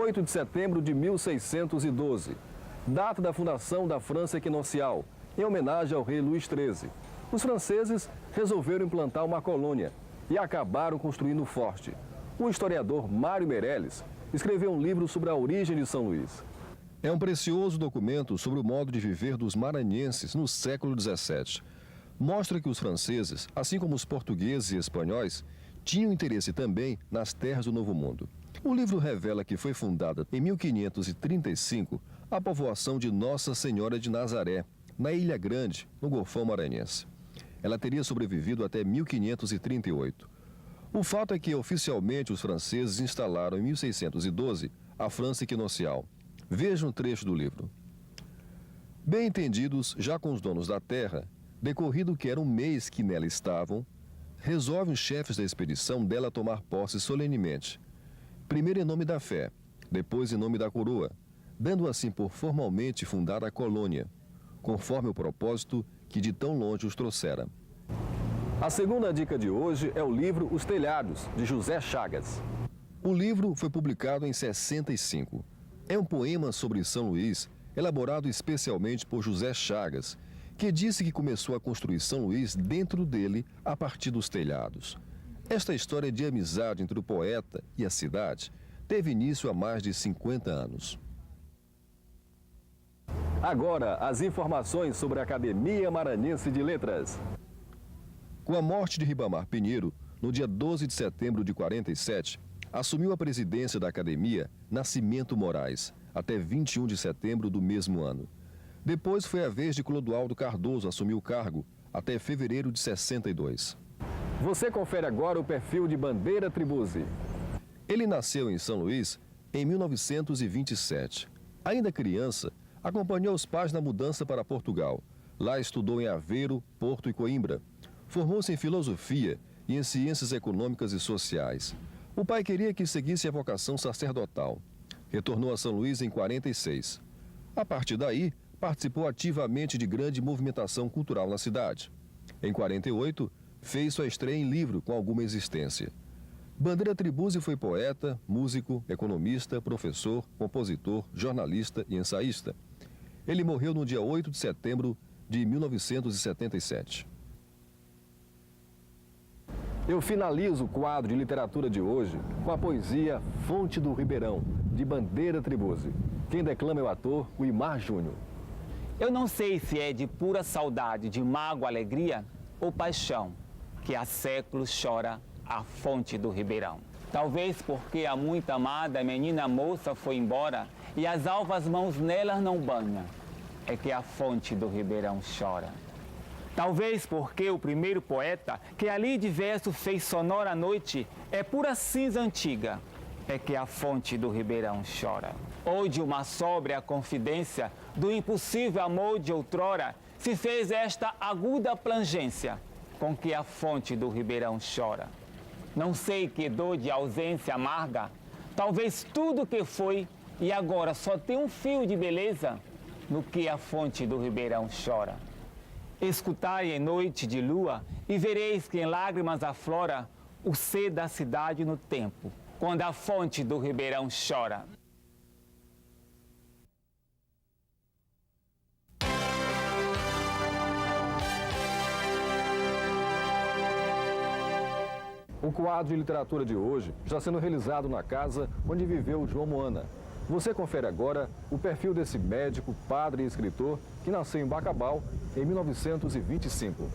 8 de setembro de 1612, data da fundação da França Equinocial, em homenagem ao rei Luís XIII. Os franceses resolveram implantar uma colônia e acabaram construindo o forte. O historiador Mário Meirelles escreveu um livro sobre a origem de São Luís. É um precioso documento sobre o modo de viver dos maranhenses no século XVII. Mostra que os franceses, assim como os portugueses e espanhóis, tinham interesse também nas terras do Novo Mundo. O livro revela que foi fundada em 1535 a povoação de Nossa Senhora de Nazaré, na Ilha Grande, no Golfão Maranhense. Ela teria sobrevivido até 1538. O fato é que, oficialmente, os franceses instalaram em 1612 a França Equinocial. Veja um trecho do livro. Bem entendidos já com os donos da terra, decorrido que era um mês que nela estavam, resolvem os chefes da expedição dela tomar posse solenemente. Primeiro em nome da fé, depois em nome da coroa, dando assim por formalmente fundar a colônia, conforme o propósito que de tão longe os trouxera. A segunda dica de hoje é o livro Os Telhados, de José Chagas. O livro foi publicado em 65. É um poema sobre São Luís, elaborado especialmente por José Chagas, que disse que começou a construir São Luís dentro dele a partir dos telhados. Esta história de amizade entre o poeta e a cidade teve início há mais de 50 anos. Agora, as informações sobre a Academia Maranhense de Letras. Com a morte de Ribamar Pinheiro, no dia 12 de setembro de 47, assumiu a presidência da Academia Nascimento Moraes, até 21 de setembro do mesmo ano. Depois foi a vez de Clodoaldo Cardoso assumir o cargo, até fevereiro de 62. Você confere agora o perfil de Bandeira Tribuzzi. Ele nasceu em São Luís em 1927. Ainda criança, acompanhou os pais na mudança para Portugal. Lá estudou em Aveiro, Porto e Coimbra. Formou-se em filosofia e em ciências econômicas e sociais. O pai queria que seguisse a vocação sacerdotal. Retornou a São Luís em 46. A partir daí, participou ativamente de grande movimentação cultural na cidade. Em 48, fez sua estreia em livro com alguma existência. Bandeira Tribuzzi foi poeta, músico, economista, professor, compositor, jornalista e ensaísta. Ele morreu no dia 8 de setembro de 1977. Eu finalizo o quadro de literatura de hoje com a poesia Fonte do Ribeirão, de Bandeira Tribuzzi. Quem declama é o ator Guimar Júnior. Eu não sei se é de pura saudade, de mágoa, alegria ou paixão, que há séculos chora a fonte do Ribeirão. Talvez porque a muito amada menina moça foi embora e as alvas mãos nelas não banham, é que a fonte do Ribeirão chora. Talvez porque o primeiro poeta que ali de verso fez sonora a noite é pura cinza antiga, é que a fonte do Ribeirão chora. Ou de uma sóbria confidência do impossível amor de outrora se fez esta aguda plangência com que a fonte do Ribeirão chora. Não sei que dor de ausência amarga, talvez tudo que foi e agora só tem um fio de beleza no que a fonte do Ribeirão chora. Escutai em noite de lua e vereis que em lágrimas aflora o ser da cidade no tempo, quando a fonte do Ribeirão chora. O quadro de literatura de hoje está sendo realizado na casa onde viveu João Moana. Você confere agora o perfil desse médico, padre e escritor que nasceu em Bacabal em 1925.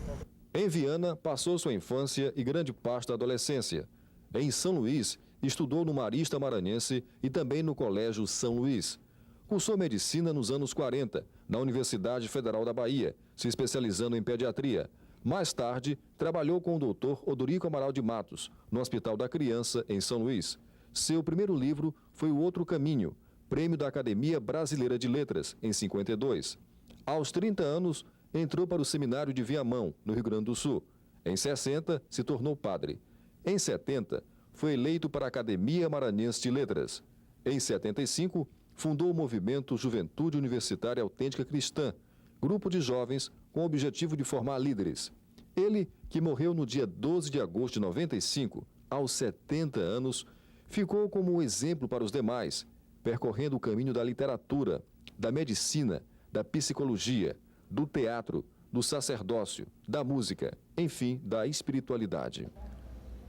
Em Viana, passou sua infância e grande parte da adolescência. Em São Luís, estudou no Marista Maranhense e também no Colégio São Luís. Cursou medicina nos anos 40, na Universidade Federal da Bahia, se especializando em pediatria. Mais tarde, trabalhou com o Dr. Odorico Amaral de Matos, no Hospital da Criança, em São Luís. Seu primeiro livro foi O Outro Caminho, prêmio da Academia Brasileira de Letras, em 52. Aos 30 anos, entrou para o Seminário de Viamão, no Rio Grande do Sul. Em 60, se tornou padre. Em 70, foi eleito para a Academia Maranhense de Letras. Em 75, fundou o movimento Juventude Universitária Autêntica Cristã, grupo de jovens com o objetivo de formar líderes. Ele, que morreu no dia 12 de agosto de 95, aos 70 anos, ficou como um exemplo para os demais, percorrendo o caminho da literatura, da medicina, da psicologia, do teatro, do sacerdócio, da música, enfim, da espiritualidade.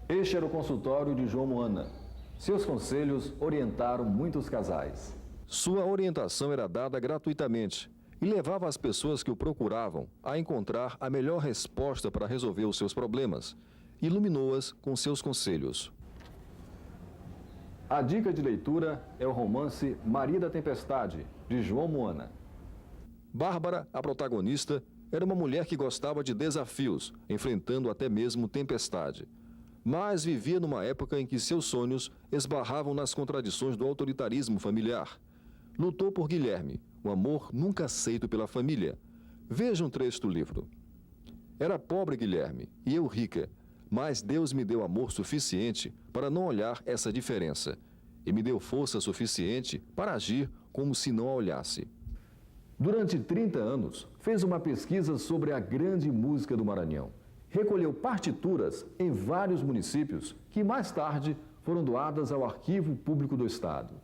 Este era o consultório de João Moana. Seus conselhos orientaram muitos casais. Sua orientação era dada gratuitamente e levava as pessoas que o procuravam a encontrar a melhor resposta para resolver os seus problemas. Iluminou-as com seus conselhos. A dica de leitura é o romance Maria da Tempestade, de João Moana. Bárbara, a protagonista, era uma mulher que gostava de desafios, enfrentando até mesmo tempestade. Mas vivia numa época em que seus sonhos esbarravam nas contradições do autoritarismo familiar. Lutou por Guilherme, um amor nunca aceito pela família. Veja um trecho do livro. Era pobre Guilherme e eu rica, mas Deus me deu amor suficiente para não olhar essa diferença e me deu força suficiente para agir como se não a olhasse. Durante 30 anos, fez uma pesquisa sobre a grande música do Maranhão. Recolheu partituras em vários municípios que mais tarde foram doadas ao Arquivo Público do Estado.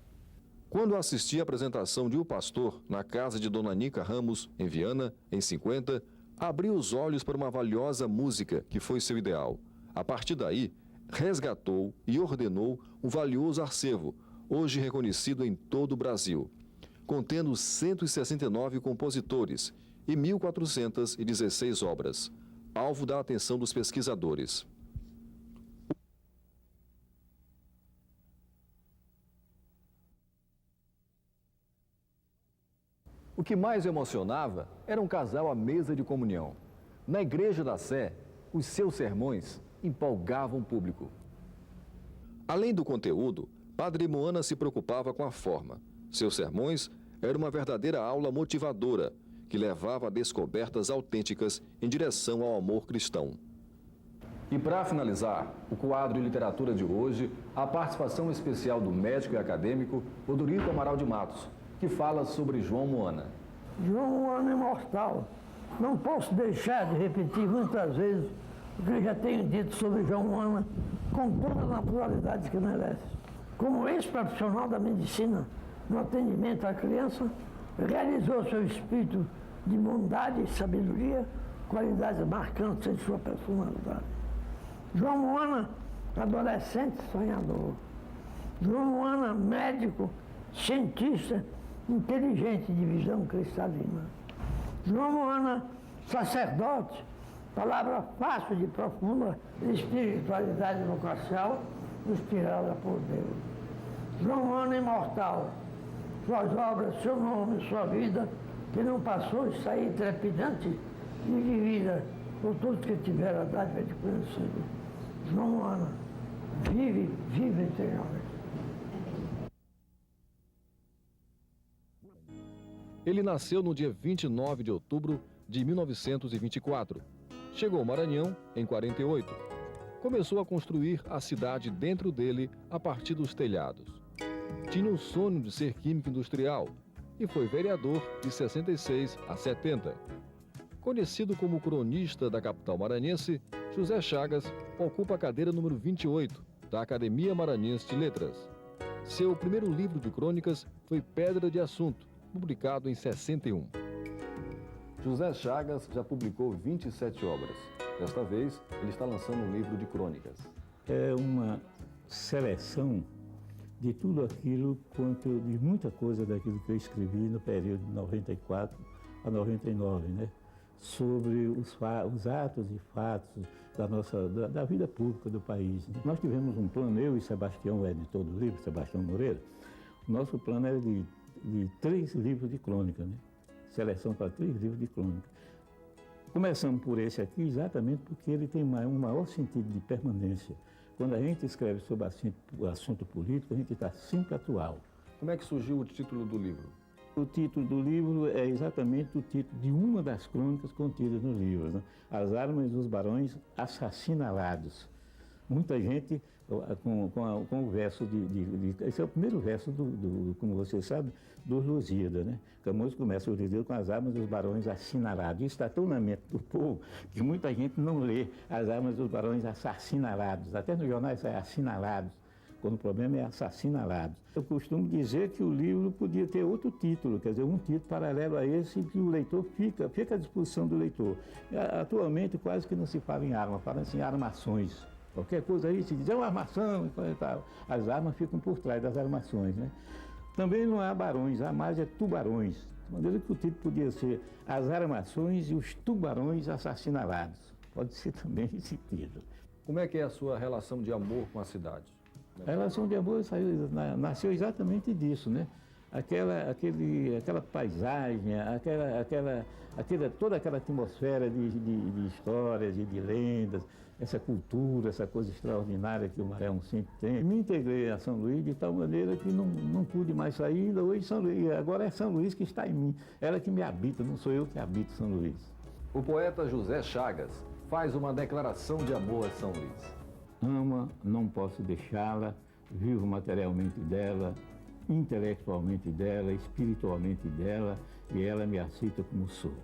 Quando assisti à apresentação de O Pastor na casa de Dona Nica Ramos, em Viana, em 50, abri os olhos para uma valiosa música que foi seu ideal. A partir daí, resgatou e ordenou um valioso acervo, hoje reconhecido em todo o Brasil, contendo 169 compositores e 1.416 obras, alvo da atenção dos pesquisadores. O que mais emocionava era um casal à mesa de comunhão. Na Igreja da Sé, os seus sermões empolgavam o público. Além do conteúdo, Padre Moana se preocupava com a forma. Seus sermões eram uma verdadeira aula motivadora, que levava a descobertas autênticas em direção ao amor cristão. E para finalizar, o quadro de literatura de hoje, a participação especial do médico e acadêmico Odorico Amaral de Matos, que fala sobre João Moana. João Moana é imortal. Não posso deixar de repetir muitas vezes o que eu já tenho dito sobre João Moana, com toda a naturalidade que merece. Como ex-profissional da medicina, no atendimento à criança, realizou seu espírito de bondade e sabedoria, qualidades marcantes em sua personalidade. João Moana, adolescente sonhador. João Moana, médico, cientista, inteligente de visão cristalina. João Moana, sacerdote, palavra fácil de profunda espiritualidade vocacional, inspirada por Deus. João Moana, imortal, suas obras, seu nome, sua vida, que não passou de sair trepidante e vivida por todos que tiveram a dádiva de conhecer. João Moana, vive eternamente. Ele nasceu no dia 29 de outubro de 1924. Chegou ao Maranhão em 48. Começou a construir a cidade dentro dele a partir dos telhados. Tinha o sonho de ser químico industrial e foi vereador de 66 a 70. Conhecido como cronista da capital maranhense, José Chagas ocupa a cadeira número 28 da Academia Maranhense de Letras. Seu primeiro livro de crônicas foi Pedra de Assunto, publicado em 61. José Chagas já publicou 27 obras. Desta vez, ele está lançando um livro de crônicas. É uma seleção de tudo aquilo, de muita coisa daquilo que eu escrevi no período de 94 a 99, né? Sobre os atos e fatos da vida pública do país, né? Nós tivemos um plano, eu e Sebastião, o editor do livro, Sebastião Moreira. O nosso plano era de 3 livros de crônica, né? Seleção para 3 livros de crônica. Começamos por esse aqui exatamente porque ele tem um maior sentido de permanência. Quando a gente escreve sobre assunto político, a gente está sempre atual. Como é que surgiu o título do livro? O título do livro é exatamente o título de uma das crônicas contidas no livro, né? As Armas dos Barões Assassinalados. Muita gente com o verso esse é o primeiro verso como você sabe, do Lusíada, né? Camões começa o livro com as armas dos barões assinalados. Isso está tão na mente do povo que muita gente não lê as armas dos barões assassinados. Até nos jornais sai assinalados. quando o problema é assassinados. Eu costumo dizer que o livro podia ter outro título, quer dizer, um título paralelo a esse que o leitor fica à disposição do leitor. Atualmente quase que não se fala em arma, fala-se em armações. Qualquer coisa aí se diz, é uma armação e tal. As armas ficam por trás das armações, né? Também não há barões, há mais tubarões. De maneira que o título podia ser As Armações e os Tubarões Assassinados. Pode ser também esse título. Como é que é a sua relação de amor com a cidade? A relação de amor nasceu exatamente disso, né? Aquela paisagem, toda aquela atmosfera de histórias e de lendas, essa cultura, essa coisa extraordinária que o Maranhão sempre tem. Me integrei a São Luís de tal maneira que não pude mais sair, ainda hoje São Luís, agora é São Luís que está em mim, ela que me habita, não sou eu que habito São Luís. O poeta José Chagas faz uma declaração de amor a São Luís. Ama, não posso deixá-la, vivo materialmente dela, intelectualmente dela, espiritualmente dela, e ela me aceita como sou.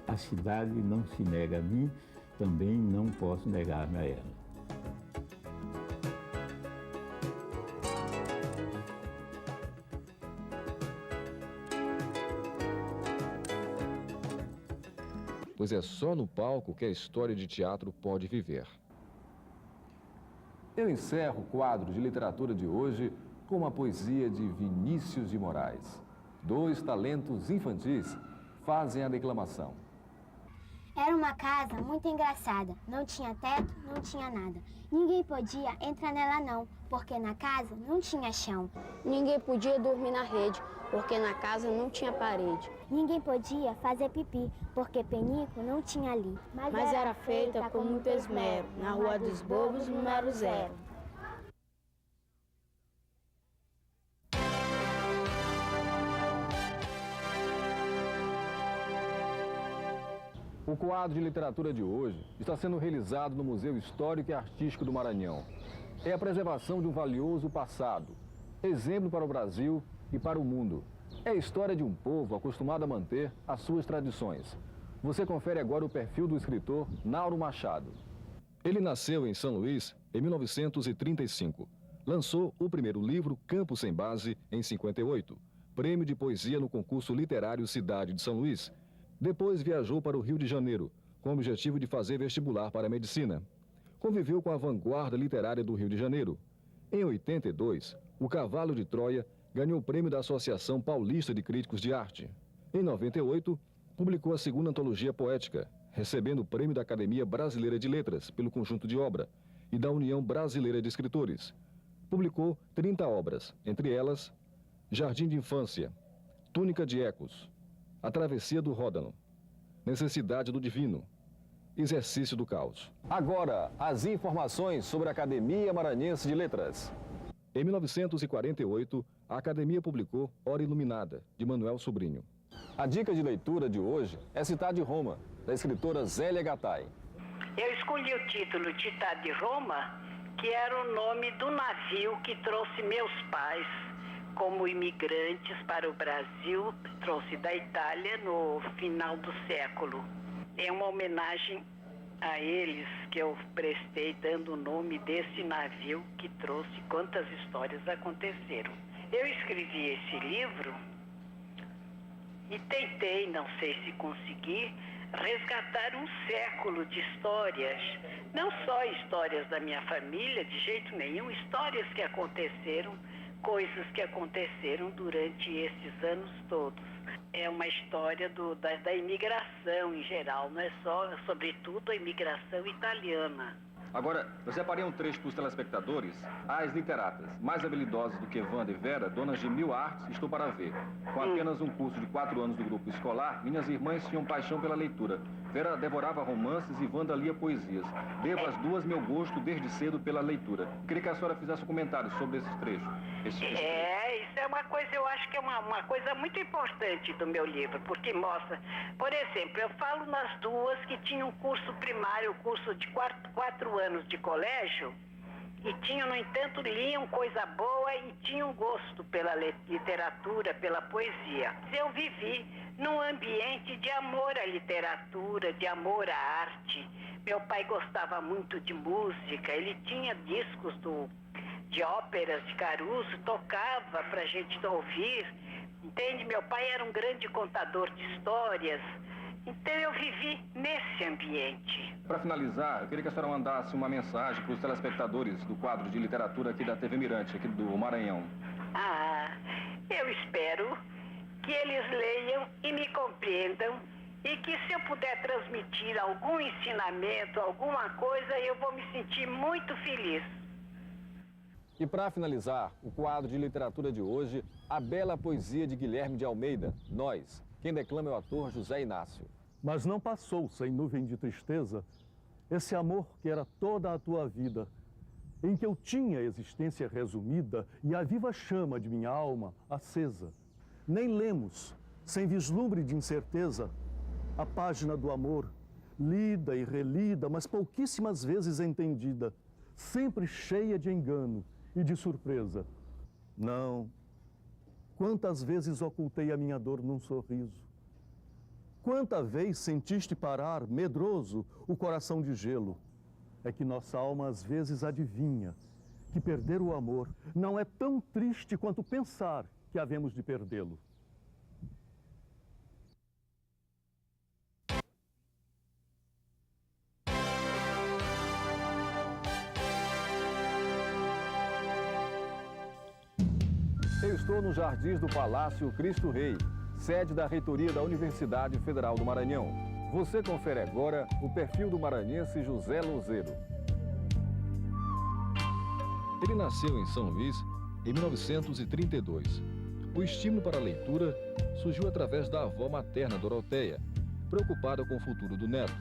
A cidade não se nega a mim, também não posso negar-me a ela. Pois é só no palco que a história de teatro pode viver. Eu encerro o quadro de literatura de hoje com uma poesia de Vinícius de Moraes. 2 talentos infantis fazem a declamação. Era uma casa muito engraçada, não tinha teto, não tinha nada. Ninguém podia entrar nela não, porque na casa não tinha chão. Ninguém podia dormir na rede, porque na casa não tinha parede. Ninguém podia fazer pipi, porque penico não tinha ali. Mas era feita com muito esmero, na Rua dos Bobos, número 0. O quadro de literatura de hoje está sendo realizado no Museu Histórico e Artístico do Maranhão. É a preservação de um valioso passado, exemplo para o Brasil e para o mundo. É a história de um povo acostumado a manter as suas tradições. Você confere agora o perfil do escritor Nauro Machado. Ele nasceu em São Luís em 1935. Lançou o primeiro livro, Campo Sem Base, em 58, prêmio de poesia no concurso literário Cidade de São Luís. Depois viajou para o Rio de Janeiro, com o objetivo de fazer vestibular para a medicina. Conviveu com a vanguarda literária do Rio de Janeiro. Em 82, O Cavalo de Troia ganhou o prêmio da Associação Paulista de Críticos de Arte. Em 98, publicou a segunda antologia poética, recebendo o prêmio da Academia Brasileira de Letras pelo conjunto de obra e da União Brasileira de Escritores. Publicou 30 obras, entre elas Jardim de Infância, Túnica de Ecos, A Travessia do Ródano, Necessidade do Divino, Exercício do Caos. Agora, as informações sobre a Academia Maranhense de Letras. Em 1948, a Academia publicou Hora Iluminada, de Manuel Sobrinho. A dica de leitura de hoje é Cidade de Roma, da escritora Zélia Gattai. Eu escolhi o título Cidade de Roma, que era o nome do navio que trouxe meus pais como imigrantes para o Brasil, trouxe da Itália no final do século. É uma homenagem a eles que eu prestei dando o nome desse navio que trouxe quantas histórias aconteceram. Eu escrevi esse livro e tentei, não sei se consegui, resgatar um século de histórias. Não só histórias da minha família, de jeito nenhum, histórias que aconteceram, coisas que aconteceram durante esses anos todos. É uma história da imigração em geral, não é só, sobretudo, a imigração italiana. Agora, eu separei um trecho para os telespectadores. As literatas, mais habilidosas do que Wanda e Vera, donas de 1000 artes, estou para ver. Com apenas um curso de 4 anos do grupo escolar, minhas irmãs tinham paixão pela leitura. Vera devorava romances e Wanda lia poesias. Devo às duas meu gosto desde cedo pela leitura. Queria que a senhora fizesse um comentário sobre esses trechos. Isso é uma coisa, eu acho que é uma coisa muito importante do meu livro, porque mostra, por exemplo, eu falo nas duas que tinham curso primário, curso de 4 anos de colégio, e tinham, no entanto, liam coisa boa e tinham gosto pela literatura, pela poesia. Eu vivi num ambiente de amor à literatura, de amor à arte. Meu pai gostava muito de música, ele tinha discos de óperas de Caruso, tocava para a gente ouvir. Entende? Meu pai era um grande contador de histórias. Então eu vivi nesse ambiente. Para finalizar, eu queria que a senhora mandasse uma mensagem para os telespectadores do quadro de literatura aqui da TV Mirante, aqui do Maranhão. Eu espero que eles leiam e me compreendam e que se eu puder transmitir algum ensinamento, alguma coisa, eu vou me sentir muito feliz. E para finalizar, o quadro de literatura de hoje, a bela poesia de Guilherme de Almeida, Nós. Quem declama é o ator José Inácio. Mas não passou sem nuvem de tristeza esse amor que era toda a tua vida, em que eu tinha a existência resumida e a viva chama de minha alma acesa. Nem lemos, sem vislumbre de incerteza, a página do amor, lida e relida, mas pouquíssimas vezes entendida, sempre cheia de engano e de surpresa. Não. Quantas vezes ocultei a minha dor num sorriso? Quanta vez sentiste parar, medroso, o coração de gelo? É que nossa alma às vezes adivinha que perder o amor não é tão triste quanto pensar que havemos de perdê-lo. Eu estou nos jardins do Palácio Cristo Rei, sede da reitoria da Universidade Federal do Maranhão. Você confere agora o perfil do maranhense José Louzeiro. Ele nasceu em São Luís em 1932. O estímulo para a leitura surgiu através da avó materna Doroteia, preocupada com o futuro do neto.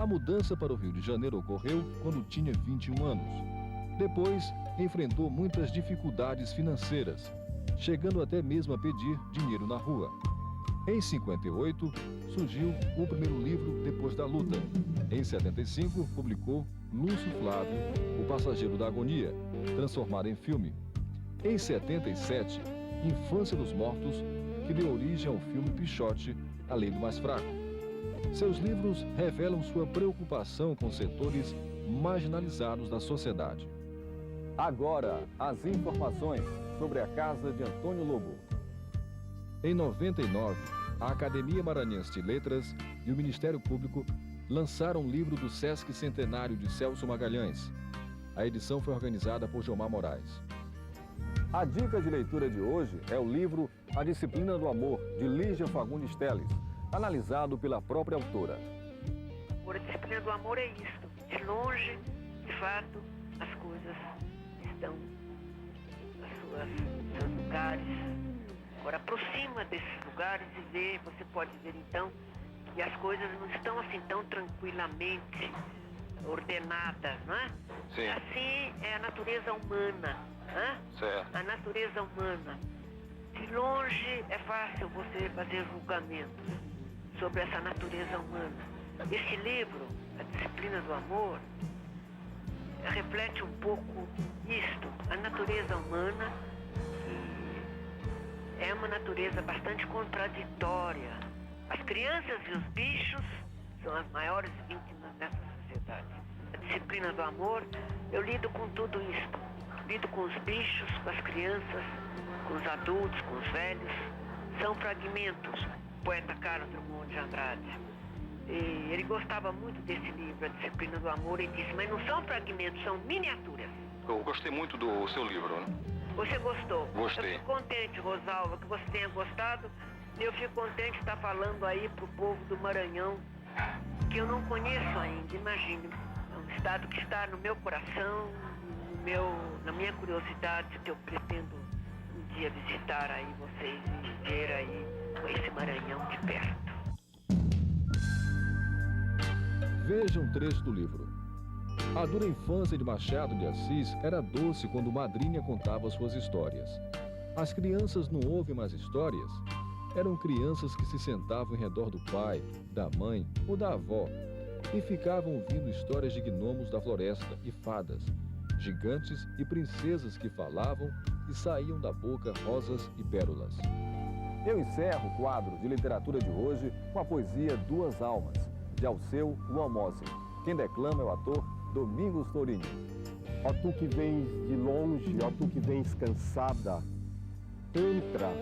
A mudança para o Rio de Janeiro ocorreu quando tinha 21 anos. Depois, enfrentou muitas dificuldades financeiras, chegando até mesmo a pedir dinheiro na rua. Em 58, surgiu o primeiro livro Depois da Luta. Em 75, publicou Lúcio Flávio, O Passageiro da Agonia, transformado em filme. Em 77, Infância dos Mortos, que deu origem ao filme Pichote, A Lei do Mais Fraco. Seus livros revelam sua preocupação com setores marginalizados da sociedade. Agora, as informações sobre a casa de Antônio Lobo. Em 99, a Academia Maranhense de Letras e o Ministério Público lançaram um livro do Sesc Centenário de Celso Magalhães. A edição foi organizada por Gilmar Moraes. A dica de leitura de hoje é o livro A Disciplina do Amor, de Lígia Fagundes Telles, analisado pela própria autora. A disciplina do amor é isto. De longe, de fato, as coisas estão nos seus lugares. Agora, aproxima desses lugares e você pode ver então que as coisas não estão assim tão tranquilamente ordenadas, não é? Sim. Assim é a natureza humana, né? Certo. A natureza humana. De longe é fácil você fazer julgamentos sobre essa natureza humana. Esse livro, A Disciplina do Amor, reflete um pouco isto, a natureza humana, que é uma natureza bastante contraditória. As crianças e os bichos são as maiores vítimas dessa sociedade. A Disciplina do Amor, eu lido com tudo isto. Lido com os bichos, com as crianças, com os adultos, com os velhos. São fragmentos. Poeta Carlos Drummond de Andrade. E ele gostava muito desse livro, A Disciplina do Amor, e disse, mas não são fragmentos, são miniaturas. Eu gostei muito do seu livro, né? Você gostou? Gostei. Eu fico contente, Rosalva, que você tenha gostado. E eu fico contente de estar falando aí pro povo do Maranhão, que eu não conheço ainda, imagine. É um estado que está no meu coração, na minha curiosidade, que eu pretendo um dia visitar aí vocês e ver aí esse Maranhão de perto. Veja um trecho do livro. A dura infância de Machado de Assis era doce quando madrinha contava suas histórias. As crianças não ouvem mais histórias. Eram crianças que se sentavam em redor do pai, da mãe ou da avó e ficavam ouvindo histórias de gnomos da floresta e fadas, gigantes e princesas que falavam e saíam da boca rosas e pérolas. Eu encerro o quadro de literatura de hoje com a poesia Duas Almas, de Alceu Luamose. Quem declama é o ator Domingos Torini. Ó tu que vens de longe, ó tu que vens cansada, entra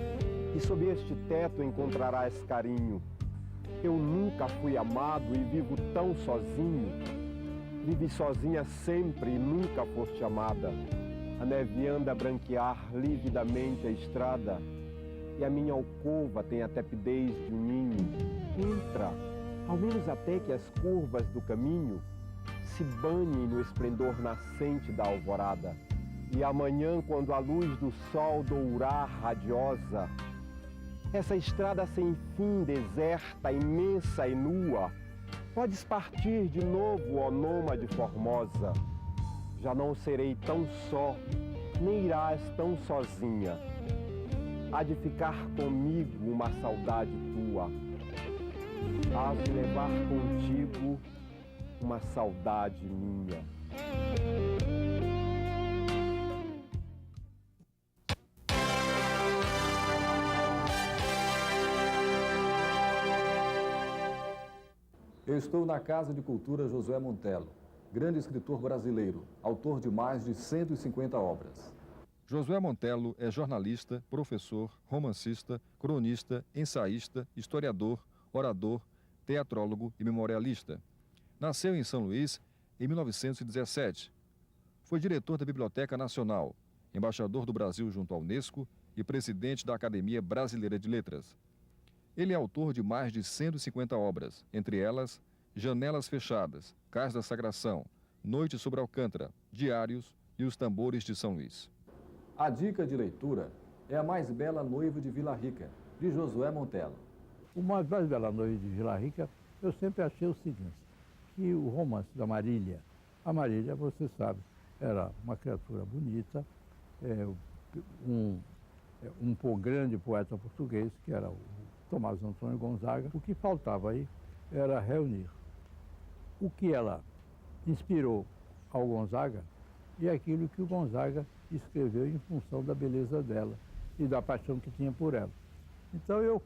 e sob este teto encontrarás carinho. Eu nunca fui amado e vivo tão sozinho. Vive sozinha sempre e nunca foste amada. A neve anda a branquear lividamente a estrada e a minha alcova tem a tepidez de um ninho. Entra, ao menos até que as curvas do caminho se banhem no esplendor nascente da alvorada. E amanhã, quando a luz do sol dourar radiosa, essa estrada sem fim, deserta, imensa e nua, podes partir de novo, ó nômade formosa. Já não serei tão só, nem irás tão sozinha. Há de ficar comigo uma saudade tua. Hás de levar contigo uma saudade minha. Eu estou na Casa de Cultura Josué Montello, grande escritor brasileiro, autor de mais de 150 obras. Josué Montello é jornalista, professor, romancista, cronista, ensaísta, historiador, orador, teatrólogo e memorialista. Nasceu em São Luís em 1917. Foi diretor da Biblioteca Nacional, embaixador do Brasil junto à Unesco e presidente da Academia Brasileira de Letras. Ele é autor de mais de 150 obras, entre elas Janelas Fechadas, Cais da Sagração, Noite sobre Alcântara, Diários e Os Tambores de São Luís. A dica de leitura é A Mais Bela Noiva de Vila Rica, de Josué Montello. O Mais Bela Noiva de Vila Rica, eu sempre achei o seguinte, que o romance da Marília, a Marília, você sabe, era uma criatura bonita, um grande poeta português, que era o Tomás Antônio Gonzaga. O que faltava aí era reunir o que ela inspirou ao Gonzaga e aquilo que o Gonzaga escreveu em função da beleza dela e da paixão que tinha por ela. Então eu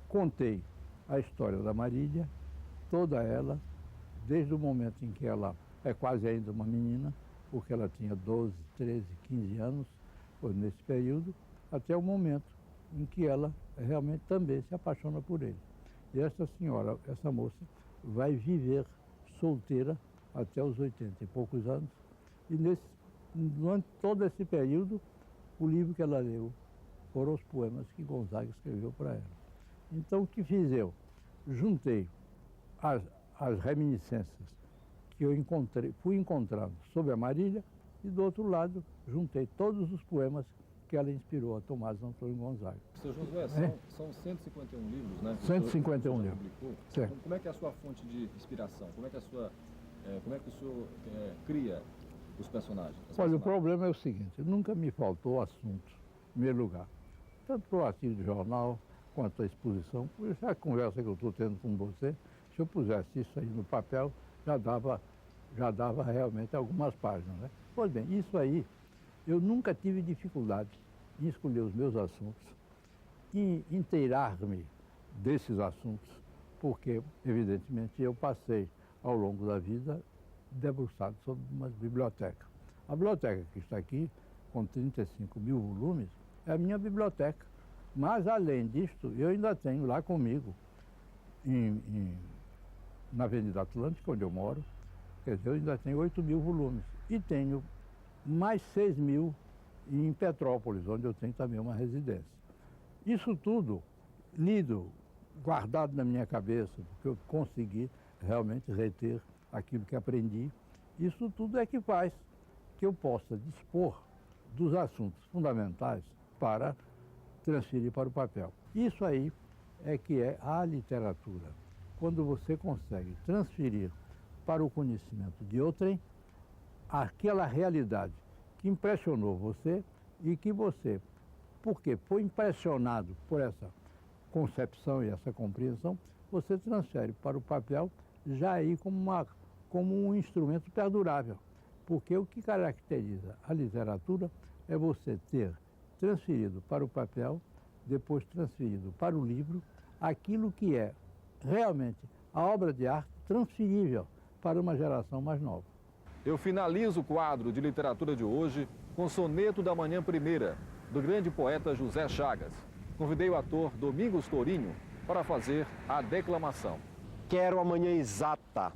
contei a história da Marília, toda ela, desde o momento em que ela é quase ainda uma menina, porque ela tinha 12, 13, 15 anos, foi nesse período, até o momento em que ela realmente também se apaixona por ele. E essa senhora, essa moça, vai viver solteira até os 80 e poucos anos. E durante todo esse período, o livro que ela leu foram os poemas que Gonzaga escreveu para ela. Então, o que fiz eu? Juntei as reminiscências que eu fui encontrando sobre a Marília e, do outro lado, juntei todos os poemas que ela inspirou a Tomás Antônio Gonzaga. Seu Josué, são 151 livros, né? 151 livros. Certo. Como é que é a sua fonte de inspiração? Como é que o senhor cria os personagens? Olha, o problema é o seguinte, nunca me faltou assunto, em primeiro lugar. Tanto para o artigo de jornal, quanto a exposição, por isso a conversa que eu estou tendo com você, se eu pusesse isso aí no papel, já dava realmente algumas páginas, né? Pois bem, isso aí, eu nunca tive dificuldade em escolher os meus assuntos, em inteirar-me desses assuntos, porque, evidentemente, eu passei ao longo da vida debruçado sobre uma biblioteca. A biblioteca que está aqui, com 35 mil volumes, é a minha biblioteca. Mas, além disto, eu ainda tenho lá comigo, na Avenida Atlântica, onde eu moro, quer dizer, eu ainda tenho 8 mil volumes. E tenho mais 6 mil em Petrópolis, onde eu tenho também uma residência. Isso tudo lido, guardado na minha cabeça, porque eu consegui realmente reter aquilo que aprendi. Isso tudo é que faz que eu possa dispor dos assuntos fundamentais para transferir para o papel. Isso aí é que é a literatura. Quando você consegue transferir para o conhecimento de outrem aquela realidade que impressionou você e que você, porque foi impressionado por essa concepção e essa compreensão, você transfere para o papel já aí como um instrumento perdurável. Porque o que caracteriza a literatura é você ter transferido para o papel, depois transferido para o livro, aquilo que é realmente a obra de arte transferível para uma geração mais nova. Eu finalizo o quadro de literatura de hoje com Soneto da Manhã Primeira, do grande poeta José Chagas. Convidei o ator Domingos Tourinho para fazer a declamação. Quero a manhã exata,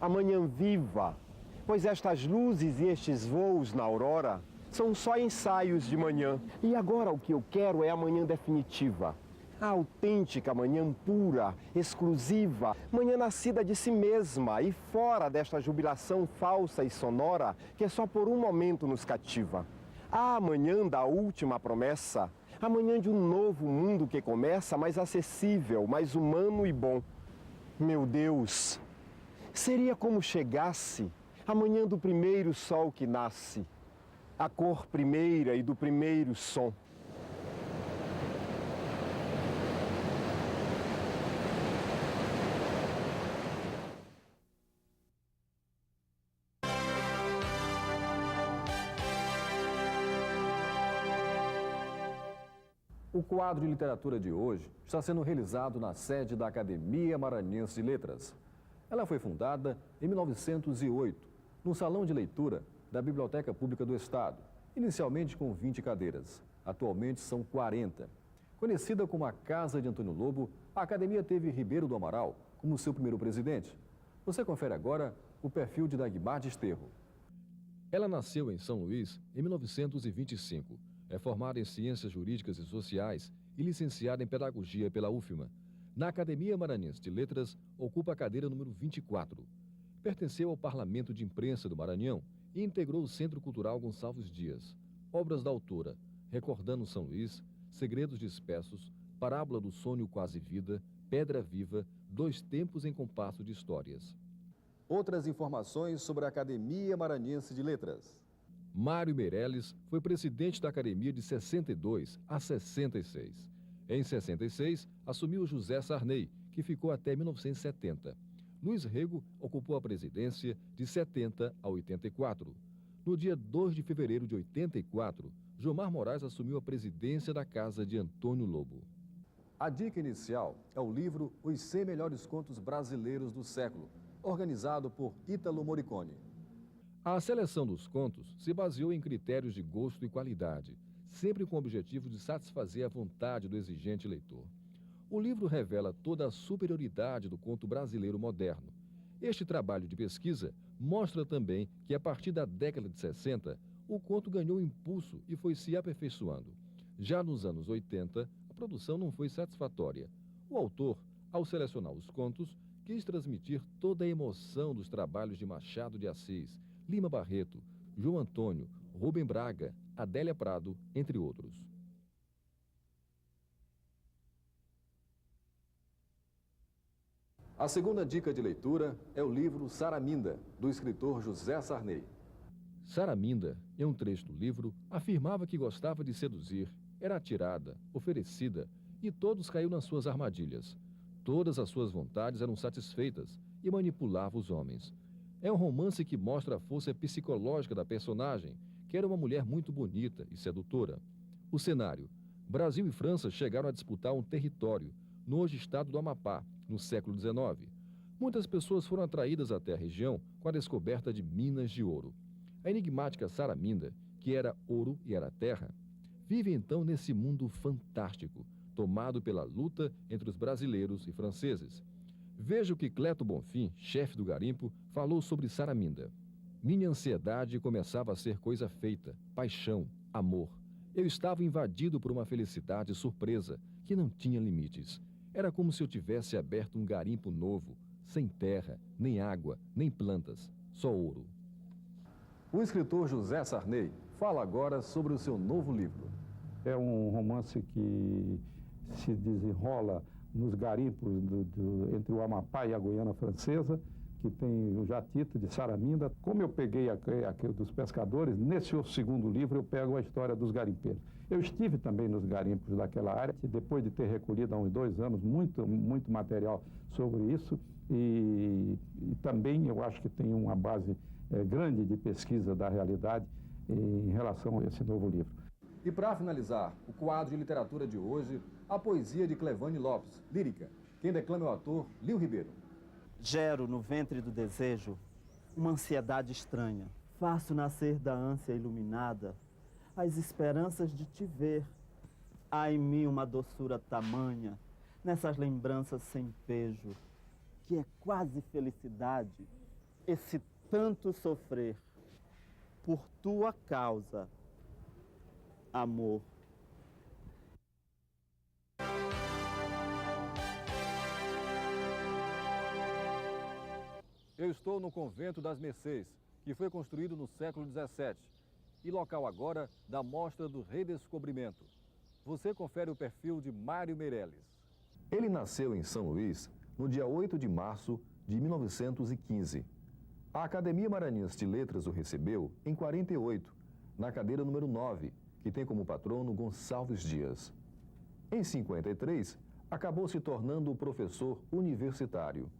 a manhã viva, pois estas luzes e estes voos na aurora são só ensaios de manhã. E agora o que eu quero é a manhã definitiva. A autêntica manhã pura, exclusiva, manhã nascida de si mesma e fora desta jubilação falsa e sonora que só por um momento nos cativa. A manhã da última promessa, a manhã de um novo mundo que começa, mais acessível, mais humano e bom. Meu Deus, seria como chegasse a manhã do primeiro sol que nasce, a cor primeira e do primeiro som. O quadro de literatura de hoje está sendo realizado na sede da Academia Maranhense de Letras. Ela foi fundada em 1908, no Salão de Leitura da Biblioteca Pública do Estado, inicialmente com 20 cadeiras. Atualmente são 40. Conhecida como a Casa de Antônio Lobo, a Academia teve Ribeiro do Amaral como seu primeiro presidente. Você confere agora o perfil de Dagmar Desterro. Ela nasceu em São Luís em 1925. É formada em Ciências Jurídicas e Sociais e licenciada em Pedagogia pela UFMA. Na Academia Maranhense de Letras, ocupa a cadeira número 24. Pertenceu ao Parlamento de Imprensa do Maranhão e integrou o Centro Cultural Gonçalves Dias. Obras da autora: Recordando São Luís, Segredos Dispersos, Parábola do Sonho Quase Vida, Pedra Viva, Dois Tempos em Compasso de Histórias. Outras informações sobre a Academia Maranhense de Letras. Mário Meirelles foi presidente da Academia de 62 a 66. Em 66, assumiu José Sarney, que ficou até 1970. Luiz Rego ocupou a presidência de 70 a 84. No dia 2 de fevereiro de 84, Jomar Moraes assumiu a presidência da Casa de Antônio Lobo. A dica inicial é o livro Os 100 Melhores Contos Brasileiros do Século, organizado por Ítalo Morricone. A seleção dos contos se baseou em critérios de gosto e qualidade, sempre com o objetivo de satisfazer a vontade do exigente leitor. O livro revela toda a superioridade do conto brasileiro moderno. Este trabalho de pesquisa mostra também que, a partir da década de 60, o conto ganhou impulso e foi se aperfeiçoando. Já nos anos 80, a produção não foi satisfatória. O autor, ao selecionar os contos, quis transmitir toda a emoção dos trabalhos de Machado de Assis, Lima Barreto, João Antônio, Rubem Braga, Adélia Prado, entre outros. A segunda dica de leitura é o livro Saraminda, do escritor José Sarney. Saraminda, em um trecho do livro, afirmava que gostava de seduzir, era atirada, oferecida, e todos caíam nas suas armadilhas. Todas as suas vontades eram satisfeitas e manipulava os homens. É um romance que mostra a força psicológica da personagem, que era uma mulher muito bonita e sedutora. O cenário: Brasil e França chegaram a disputar um território, no hoje estado do Amapá, no século XIX. Muitas pessoas foram atraídas até a região com a descoberta de minas de ouro. A enigmática Saraminda, que era ouro e era terra, vive então nesse mundo fantástico, tomado pela luta entre os brasileiros e franceses. Veja o que Cleto Bonfim, chefe do garimpo, falou sobre Saraminda. Minha ansiedade começava a ser coisa feita, paixão, amor. Eu estava invadido por uma felicidade surpresa, que não tinha limites. Era como se eu tivesse aberto um garimpo novo, sem terra, nem água, nem plantas, só ouro. O escritor José Sarney fala agora sobre o seu novo livro. É um romance que se desenrola nos garimpos entre o Amapá e a Guiana Francesa, que tem já título de Saraminda. Como eu peguei aquele dos pescadores, nesse segundo livro eu pego a história dos garimpeiros. Eu estive também nos garimpos daquela área, depois de ter recolhido há uns 2 anos muito material sobre isso, e também eu acho que tem uma base grande de pesquisa da realidade em relação a esse novo livro. E para finalizar o quadro de literatura de hoje, a poesia de Clevane Lopes, lírica. Quem declama é o ator Lio Ribeiro. Gero no ventre do desejo uma ansiedade estranha. Faço nascer da ânsia iluminada as esperanças de te ver. Há em mim uma doçura tamanha, nessas lembranças sem pejo, que é quase felicidade, esse tanto sofrer. Por tua causa, amor. Eu estou no Convento das Mercês, que foi construído no século XVII e local agora da Mostra do Redescobrimento. Você confere o perfil de Mário Meirelles. Ele nasceu em São Luís no dia 8 de março de 1915. A Academia Maranhense de Letras o recebeu em 48, na cadeira número 9, que tem como patrono Gonçalves Dias. Em 53, acabou se tornando professor universitário.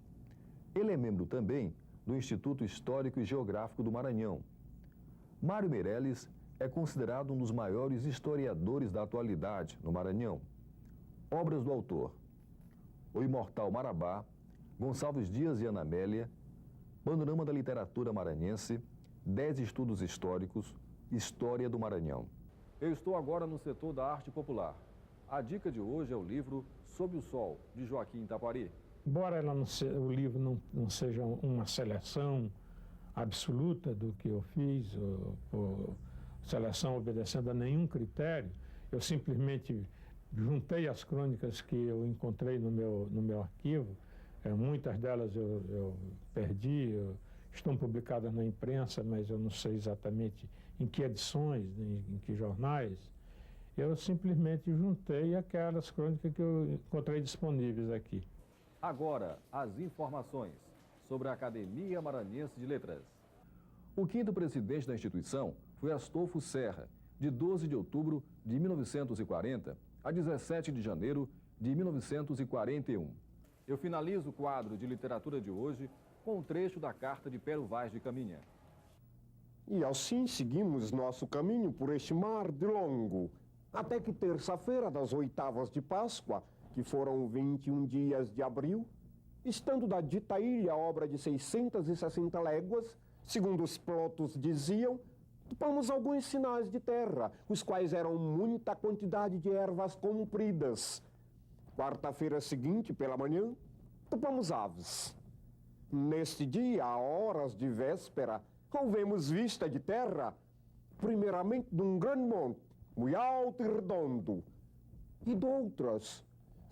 Ele é membro também do Instituto Histórico e Geográfico do Maranhão. Mário Meirelles é considerado um dos maiores historiadores da atualidade no Maranhão. Obras do autor: O Imortal Marabá, Gonçalves Dias e Ana Amélia, Panorama da Literatura Maranhense, 10 Estudos Históricos, História do Maranhão. Eu estou agora no setor da arte popular. A dica de hoje é o livro Sob o Sol, de Joaquim Taquari. Embora o livro não seja uma seleção absoluta do que eu fiz, ou seleção obedecendo a nenhum critério, eu simplesmente juntei as crônicas que eu encontrei no meu arquivo. Muitas delas eu perdi, estão publicadas na imprensa, mas eu não sei exatamente em que edições, em que jornais. Eu simplesmente juntei aquelas crônicas que eu encontrei disponíveis aqui. Agora, as informações sobre a Academia Maranhense de Letras. O quinto presidente da instituição foi Astolfo Serra, de 12 de outubro de 1940 a 17 de janeiro de 1941. Eu finalizo o quadro de literatura de hoje com um trecho da carta de Pero Vaz de Caminha. E assim seguimos nosso caminho por este mar de longo, até que terça-feira das oitavas de Páscoa, que foram 21 dias de abril, estando da dita ilha a obra de 660 léguas, segundo os plotos diziam, topamos alguns sinais de terra, os quais eram muita quantidade de ervas compridas. Quarta-feira seguinte, pela manhã, topamos aves. Neste dia, a horas de véspera, houvemos vista de terra, primeiramente de um grande monte, muito alto e redondo, e de outras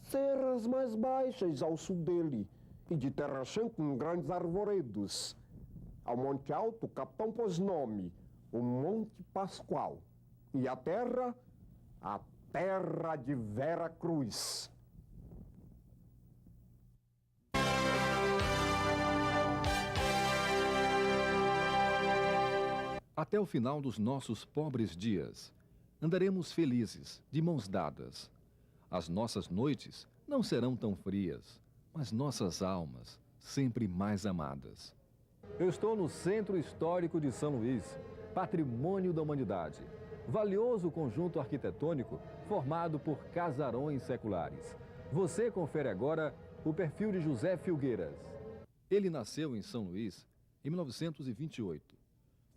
serras mais baixas ao sul dele, e de terra chã com grandes arvoredos. Ao monte alto, o capitão pôs nome, o Monte Pascoal, e a terra de Vera Cruz. Até o final dos nossos pobres dias, andaremos felizes, de mãos dadas. As nossas noites não serão tão frias, mas nossas almas sempre mais amadas. Eu estou no Centro Histórico de São Luís, patrimônio da humanidade. Valioso conjunto arquitetônico formado por casarões seculares. Você confere agora o perfil de José Filgueiras. Ele nasceu em São Luís em 1928.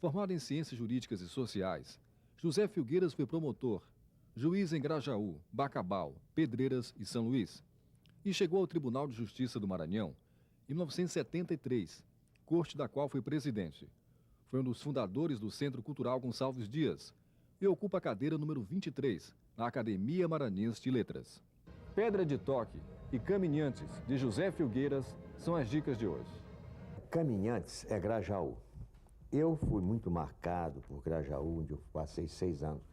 Formado em Ciências Jurídicas e Sociais, José Filgueiras foi promotor, juiz em Grajaú, Bacabal, Pedreiras e São Luís. E chegou ao Tribunal de Justiça do Maranhão em 1973, corte da qual foi presidente. Foi um dos fundadores do Centro Cultural Gonçalves Dias e ocupa a cadeira número 23, na Academia Maranhense de Letras. Pedra de Toque e Caminhantes, de José Filgueiras, são as dicas de hoje. Caminhantes é Grajaú. Eu fui muito marcado por Grajaú, onde eu passei 6 anos.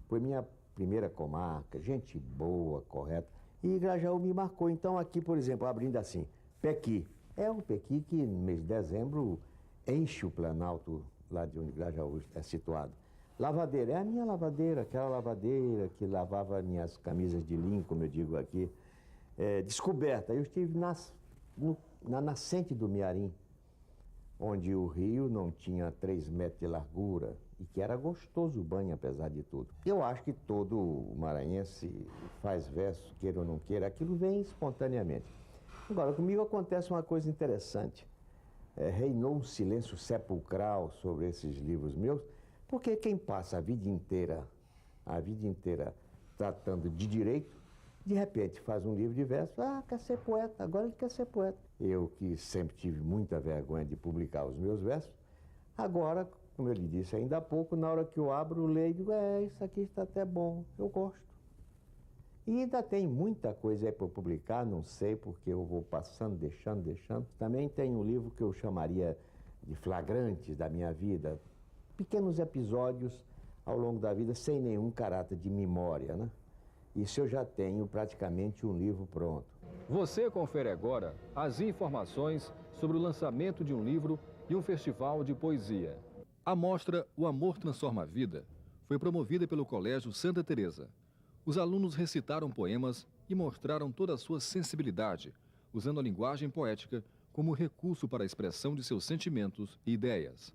Foi minha primeira comarca, gente boa, correta. E Grajaú me marcou. Então aqui, por exemplo, abrindo assim, Pequi. É um Pequi que no mês de dezembro enche o Planalto, lá de onde Grajaú é situado. Lavadeira, é a minha lavadeira, aquela lavadeira que lavava minhas camisas de linho, como eu digo aqui. Descoberta, eu estive na nascente do Mearim, onde o rio não tinha 3 metros de largura e que era gostoso o banho, apesar de tudo. Eu acho que todo maranhense faz verso, queira ou não queira, aquilo vem espontaneamente. Agora, comigo acontece uma coisa interessante. reinou um silêncio sepulcral sobre esses livros meus, porque quem passa a vida inteira tratando de direito, de repente faz um livro de versos, quer ser poeta, agora ele quer ser poeta. Eu que sempre tive muita vergonha de publicar os meus versos, agora, como eu lhe disse ainda há pouco, na hora que eu abro, leio e digo, isso aqui está até bom, eu gosto. E ainda tem muita coisa aí para publicar, não sei, porque eu vou passando, deixando. Também tem um livro que eu chamaria de flagrantes da minha vida, pequenos episódios ao longo da vida, sem nenhum caráter de memória, né? Isso eu já tenho praticamente um livro pronto. Você confere agora as informações sobre o lançamento de um livro e um festival de poesia. A mostra O Amor Transforma a Vida foi promovida pelo Colégio Santa Teresa. Os alunos recitaram poemas e mostraram toda a sua sensibilidade, usando a linguagem poética como recurso para a expressão de seus sentimentos e ideias.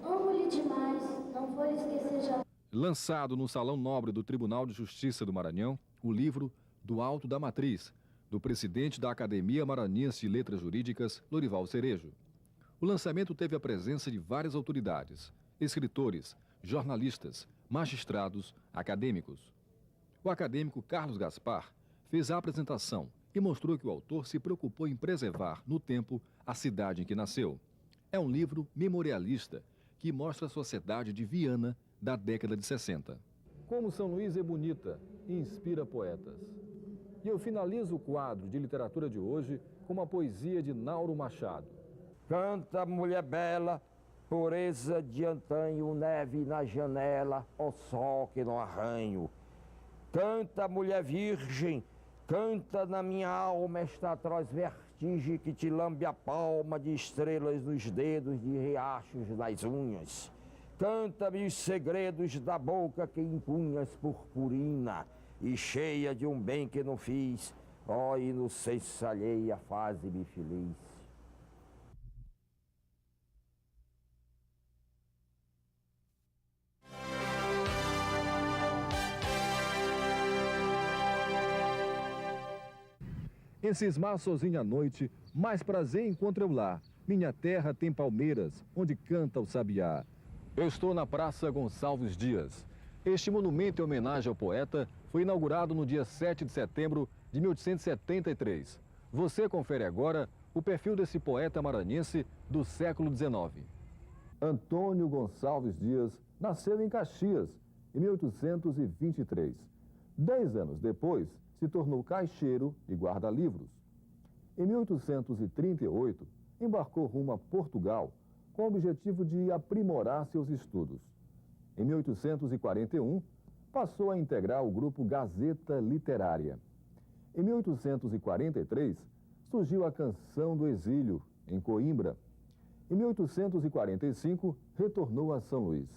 Amo-lhe demais, não vou esquecer jamais. Lançado no Salão Nobre do Tribunal de Justiça do Maranhão, o livro Do Alto da Matriz, do presidente da Academia Maranhense de Letras Jurídicas, Lorival Cerejo. O lançamento teve a presença de várias autoridades, escritores, jornalistas, magistrados, acadêmicos. O acadêmico Carlos Gaspar fez a apresentação e mostrou que o autor se preocupou em preservar, no tempo, a cidade em que nasceu. É um livro memorialista que mostra a sociedade de Viana da década de 60. Como São Luís é bonita e inspira poetas. E eu finalizo o quadro de literatura de hoje com uma poesia de Nauro Machado. Canta, mulher bela, pureza de antanho, neve na janela, ó sol que não arranho. Canta, mulher virgem, canta na minha alma esta atroz vertigem que te lambe a palma de estrelas nos dedos, de riachos nas unhas. Canta-me os segredos da boca que impunhas purpurina e cheia de um bem que não fiz, ó inocência alheia, faze-me feliz. Em cismar sozinho à noite, mais prazer encontro eu lá. Minha terra tem palmeiras, onde canta o sabiá. Eu estou na Praça Gonçalves Dias. Este monumento em homenagem ao poeta foi inaugurado no dia 7 de setembro de 1873. Você confere agora o perfil desse poeta maranhense do século XIX. Antônio Gonçalves Dias nasceu em Caxias, em 1823. 10 anos depois, se tornou caixeiro e guarda-livros. Em 1838, embarcou rumo a Portugal, com o objetivo de aprimorar seus estudos. Em 1841, passou a integrar o grupo Gazeta Literária. Em 1843, surgiu a Canção do Exílio, em Coimbra. Em 1845, retornou a São Luís.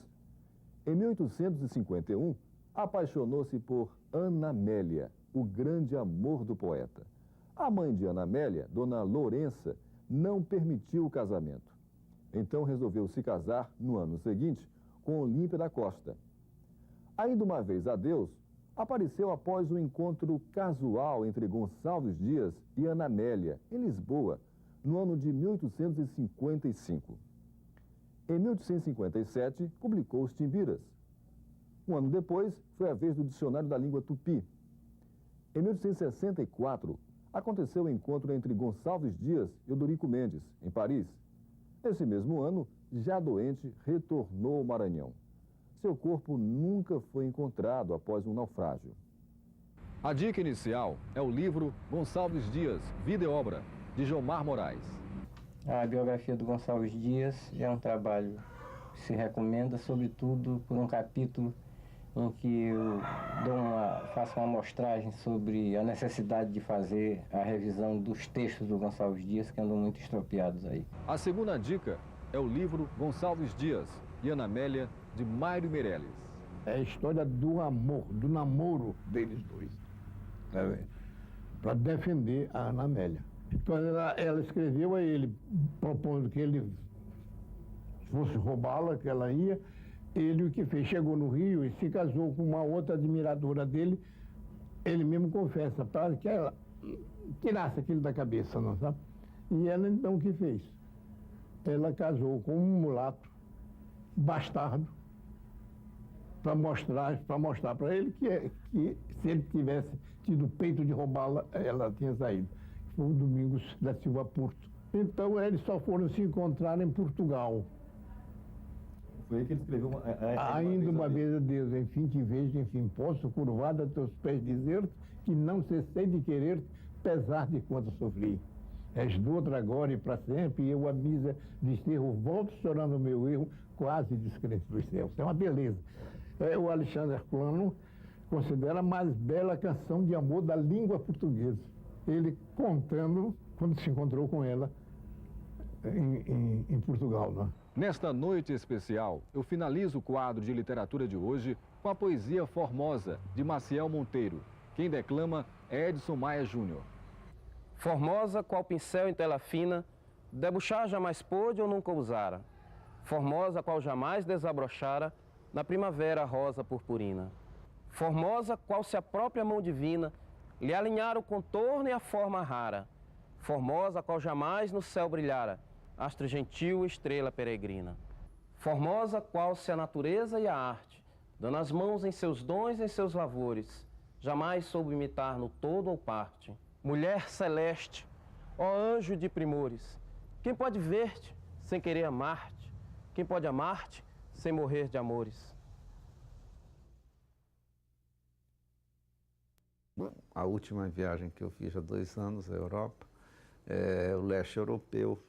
Em 1851, apaixonou-se por Ana Amélia, o grande amor do poeta. A mãe de Ana Amélia, Dona Lourença, não permitiu o casamento. Então resolveu se casar no ano seguinte com Olímpia da Costa. Ainda uma vez a Deus, apareceu após um encontro casual entre Gonçalves Dias e Ana Amélia, em Lisboa, no ano de 1855. Em 1857, publicou Os Timbiras. Um ano depois, foi a vez do Dicionário da Língua Tupi. Em 1864, aconteceu o encontro entre Gonçalves Dias e Odorico Mendes, em Paris. Nesse mesmo ano, já doente, retornou ao Maranhão. Seu corpo nunca foi encontrado após um naufrágio. A dica inicial é o livro Gonçalves Dias, Vida e Obra, de Jomar Moraes. A biografia do Gonçalves Dias é um trabalho que se recomenda, sobretudo, por um capítulo em que eu faço uma amostragem sobre a necessidade de fazer a revisão dos textos do Gonçalves Dias, que andam muito estropiados aí. A segunda dica é o livro Gonçalves Dias e Ana Amélia, de Mário Meirelles. É a história do amor, do namoro deles dois, para defender a Ana Amélia. Então ela escreveu a ele, propondo que ele fosse roubá-la, que ela ia. Ele o que fez, chegou no Rio e se casou com uma outra admiradora dele. Ele mesmo confessa, para que ela tirasse aquilo da cabeça, não sabe? E ela então o que fez? ela casou com um mulato bastardo para mostrar para ele que se ele tivesse tido peito de roubá-la, ela tinha saído. Foi o Domingos da Silva Porto. Então eles só foram se encontrar em Portugal. Foi aí que ele escreveu Ainda uma vez a Deus, enfim te vejo, enfim posso, curvado a teus pés dizer-te que não cessei de querer, pesar de quanto sofri. És do outro agora e para sempre, e eu a misa de esterro volto chorando o meu erro, quase descrente dos céus. É uma beleza. O Alexandre Plano considera a mais bela canção de amor da língua portuguesa. Ele contando quando se encontrou com ela em Portugal. Né? Nesta noite especial, eu finalizo o quadro de literatura de hoje com a poesia Formosa, de Maciel Monteiro. Quem declama é Edson Maia Júnior. Formosa, qual pincel em tela fina, debuxar jamais pôde ou nunca usara. Formosa, qual jamais desabrochara, na primavera rosa purpurina. Formosa, qual se a própria mão divina lhe alinhara o contorno e a forma rara. Formosa, qual jamais no céu brilhara, astro gentil, estrela peregrina. Formosa, qual se a natureza e a arte, dando as mãos em seus dons e em seus lavores, jamais soube imitar no todo ou parte. Mulher celeste, ó anjo de primores, quem pode ver-te sem querer amar-te? Quem pode amar-te sem morrer de amores? Bom, a última viagem que eu fiz há 2 anos à Europa é o leste europeu.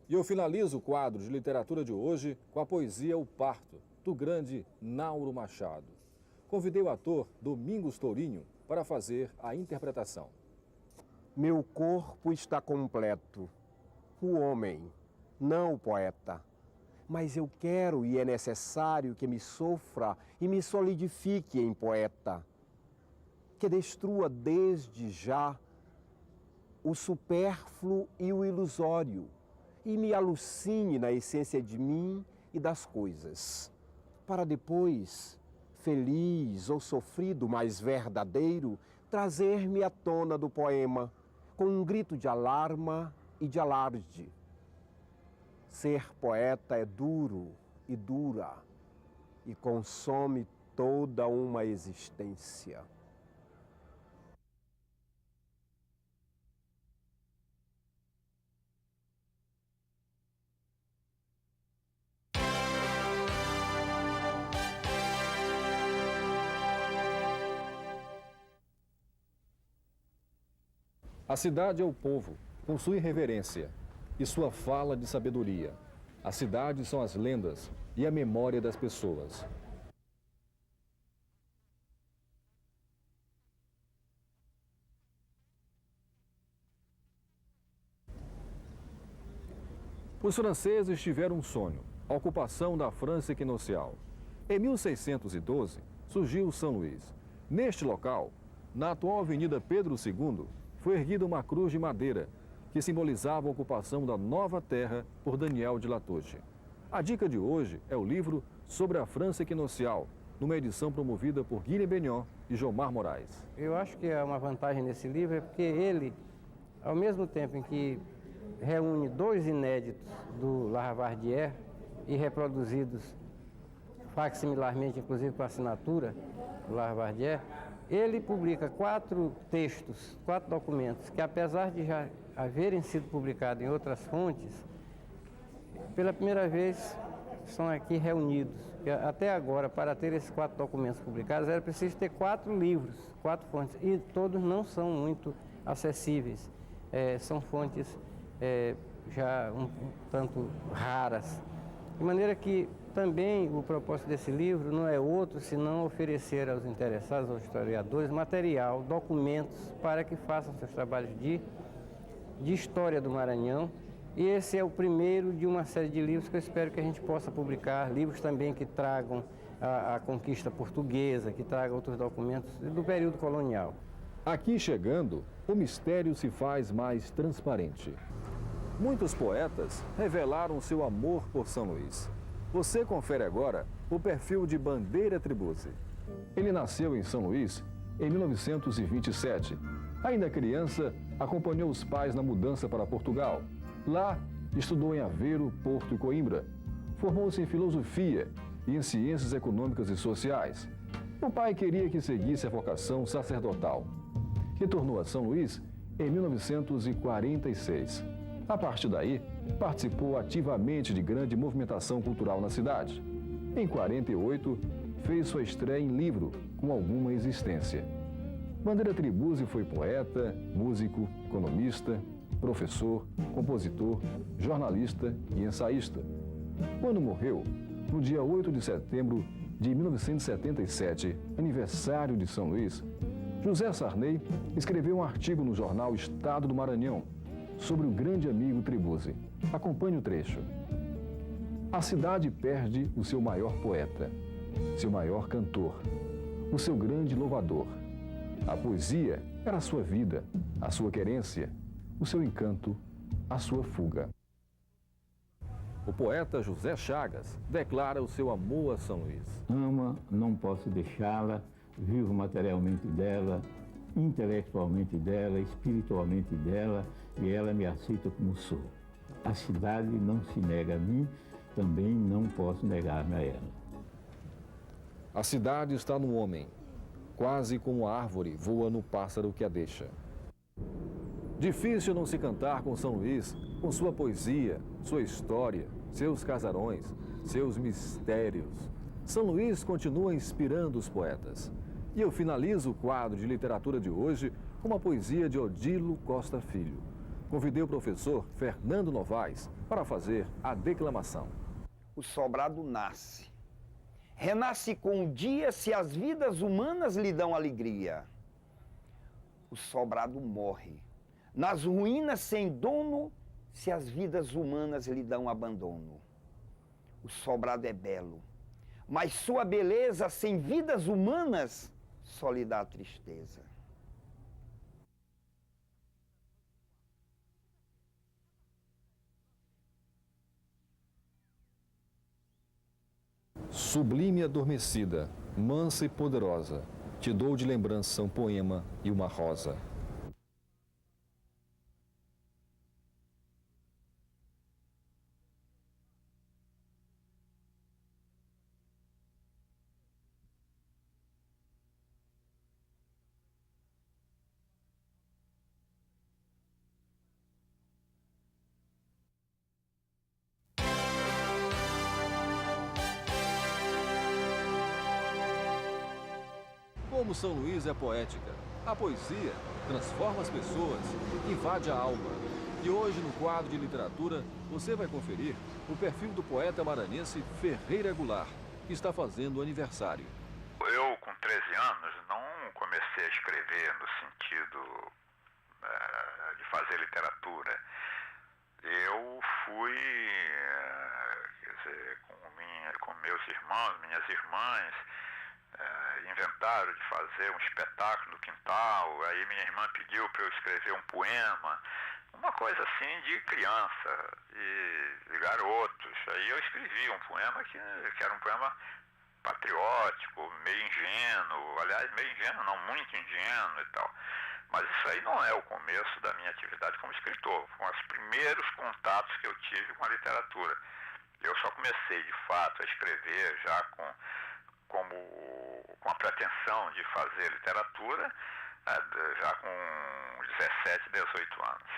E eu finalizo o quadro de literatura de hoje com a poesia O Parto, do grande Nauro Machado. Convidei o ator Domingos Tourinho para fazer a interpretação. Meu corpo está completo, o homem, não o poeta. Mas eu quero e é necessário que me sofra e me solidifique em poeta. Que destrua desde já o supérfluo e o ilusório e me alucine na essência de mim e das coisas, para depois, feliz ou sofrido, mas verdadeiro, trazer-me à tona do poema com um grito de alarma e de alarde. Ser poeta é duro e dura e consome toda uma existência. A cidade é o povo, com sua irreverência e sua fala de sabedoria. As cidades são as lendas e a memória das pessoas. Os franceses tiveram um sonho, a ocupação da França equinocial. Em 1612, surgiu São Luís. Neste local, na atual Avenida Pedro II, foi erguida uma cruz de madeira que simbolizava a ocupação da nova terra por Daniel de Latouche. A dica de hoje é o livro Sobre a França Equinocial, numa edição promovida por Guilherme Benyon e Jomar Moraes. Eu acho que uma vantagem nesse livro é porque ele, ao mesmo tempo em que reúne 2 inéditos do Laravardière e reproduzidos facsimilarmente, inclusive com assinatura do Laravardière, ele publica 4 textos, 4 documentos, que apesar de já haverem sido publicados em outras fontes, pela primeira vez são aqui reunidos. Até agora, para ter esses 4 documentos publicados, era preciso ter 4 livros, 4 fontes, e todos não são muito acessíveis. São fontes já um tanto raras. De maneira que também o propósito desse livro não é outro senão oferecer aos interessados, aos historiadores, material, documentos para que façam seus trabalhos de história do Maranhão. E esse é o primeiro de uma série de livros que eu espero que a gente possa publicar, livros também que tragam a conquista portuguesa, que tragam outros documentos do período colonial. Aqui chegando, o mistério se faz mais transparente. Muitos poetas revelaram seu amor por São Luís. Você confere agora o perfil de Bandeira Tribuzzi. Ele nasceu em São Luís em 1927. Ainda criança, acompanhou os pais na mudança para Portugal. Lá, Estudou em Aveiro, Porto e Coimbra. Formou-se em filosofia e em ciências econômicas e sociais. O pai queria que seguisse a vocação sacerdotal. Retornou a São Luís em 1946. A partir daí, participou ativamente de grande movimentação cultural na cidade. Em 48, fez sua estreia em livro, com alguma existência. Bandeira Tribuzzi foi poeta, músico, economista, professor, compositor, jornalista e ensaísta. Quando morreu, no dia 8 de setembro de 1977, aniversário de São Luís, José Sarney escreveu um artigo no jornal Estado do Maranhão sobre o grande amigo Tribuzzi. Acompanhe o trecho. A cidade perde o seu maior poeta, seu maior cantor, o seu grande louvador. A poesia era a sua vida, a sua querência, o seu encanto, a sua fuga. O poeta José Chagas declara o seu amor a São Luís. Ama, não posso deixá-la, vivo materialmente dela, intelectualmente dela, espiritualmente dela, e ela me aceita como sou. A cidade não se nega a mim, também não posso negar-me a ela. A cidade está no homem, quase como a árvore voa no pássaro que a deixa. Difícil não se cantar com São Luís, com sua poesia, sua história, seus casarões, seus mistérios. São Luís continua inspirando os poetas. E eu finalizo o quadro de literatura de hoje com uma poesia de Odilo Costa Filho. Convidei o professor Fernando Novaes para fazer a declamação. O sobrado nasce. Renasce com o dia se as vidas humanas lhe dão alegria. O sobrado morre. Nas ruínas sem dono, se as vidas humanas lhe dão abandono. O sobrado é belo, mas sua beleza sem vidas humanas só lhe dá tristeza. Sublime adormecida, mansa e poderosa, te dou de lembrança um poema e uma rosa. Como São Luís é poética, a poesia transforma as pessoas, invade a alma. E hoje, no quadro de literatura, você vai conferir o perfil do poeta maranhense Ferreira Goulart, que está fazendo aniversário. Eu, com 13 anos, não comecei a escrever no sentido de fazer literatura. Eu fui, quer dizer, com meus irmãos, minhas irmãs, inventaram de fazer um espetáculo no quintal, aí minha irmã pediu para eu escrever um poema, uma coisa assim de criança e de garotos. Aí eu escrevi um poema que era um poema patriótico, meio ingênuo, aliás, meio ingênuo, não muito ingênuo e tal. Mas isso aí não é o começo da minha atividade como escritor, foram os primeiros contatos que eu tive com a literatura. Eu só comecei, de fato, a escrever já com a pretensão de fazer literatura, já com 17, 18 anos.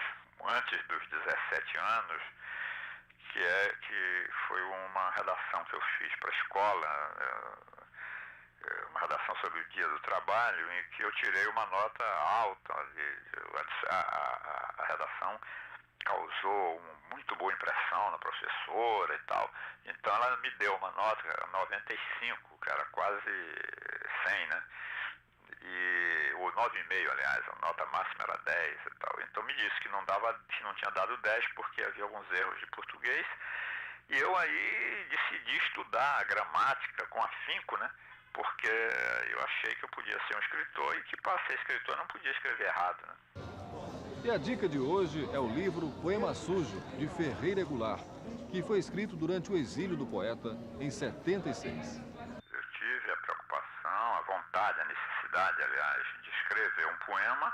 Antes dos 17 anos, que foi uma redação que eu fiz para a escola, uma redação sobre o Dia do Trabalho, em que eu tirei uma nota alta. A redação causou muito boa impressão na professora e tal. Então ela me deu uma nota 95, que era quase 100, né? Ou 9,5, aliás, a nota máxima era 10 e tal. Então me disse que não tinha dado 10 porque havia alguns erros de português. E eu aí decidi estudar a gramática com afinco, né? Porque eu achei que eu podia ser um escritor e que para ser escritor não podia escrever errado, né? E a dica de hoje é o livro Poema Sujo, de Ferreira Goulart, que foi escrito durante o exílio do poeta em 76. Eu tive a preocupação, a vontade, a necessidade, aliás, de escrever um poema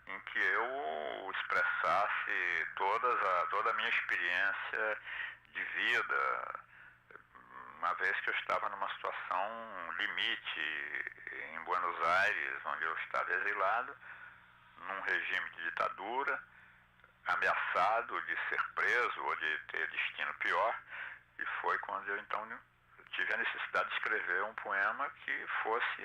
em que eu expressasse toda a minha experiência de vida, uma vez que eu estava numa situação limite em Buenos Aires, onde eu estava exilado, num regime de ditadura, ameaçado de ser preso ou de ter destino pior, e foi quando eu então tive a necessidade de escrever um poema que fosse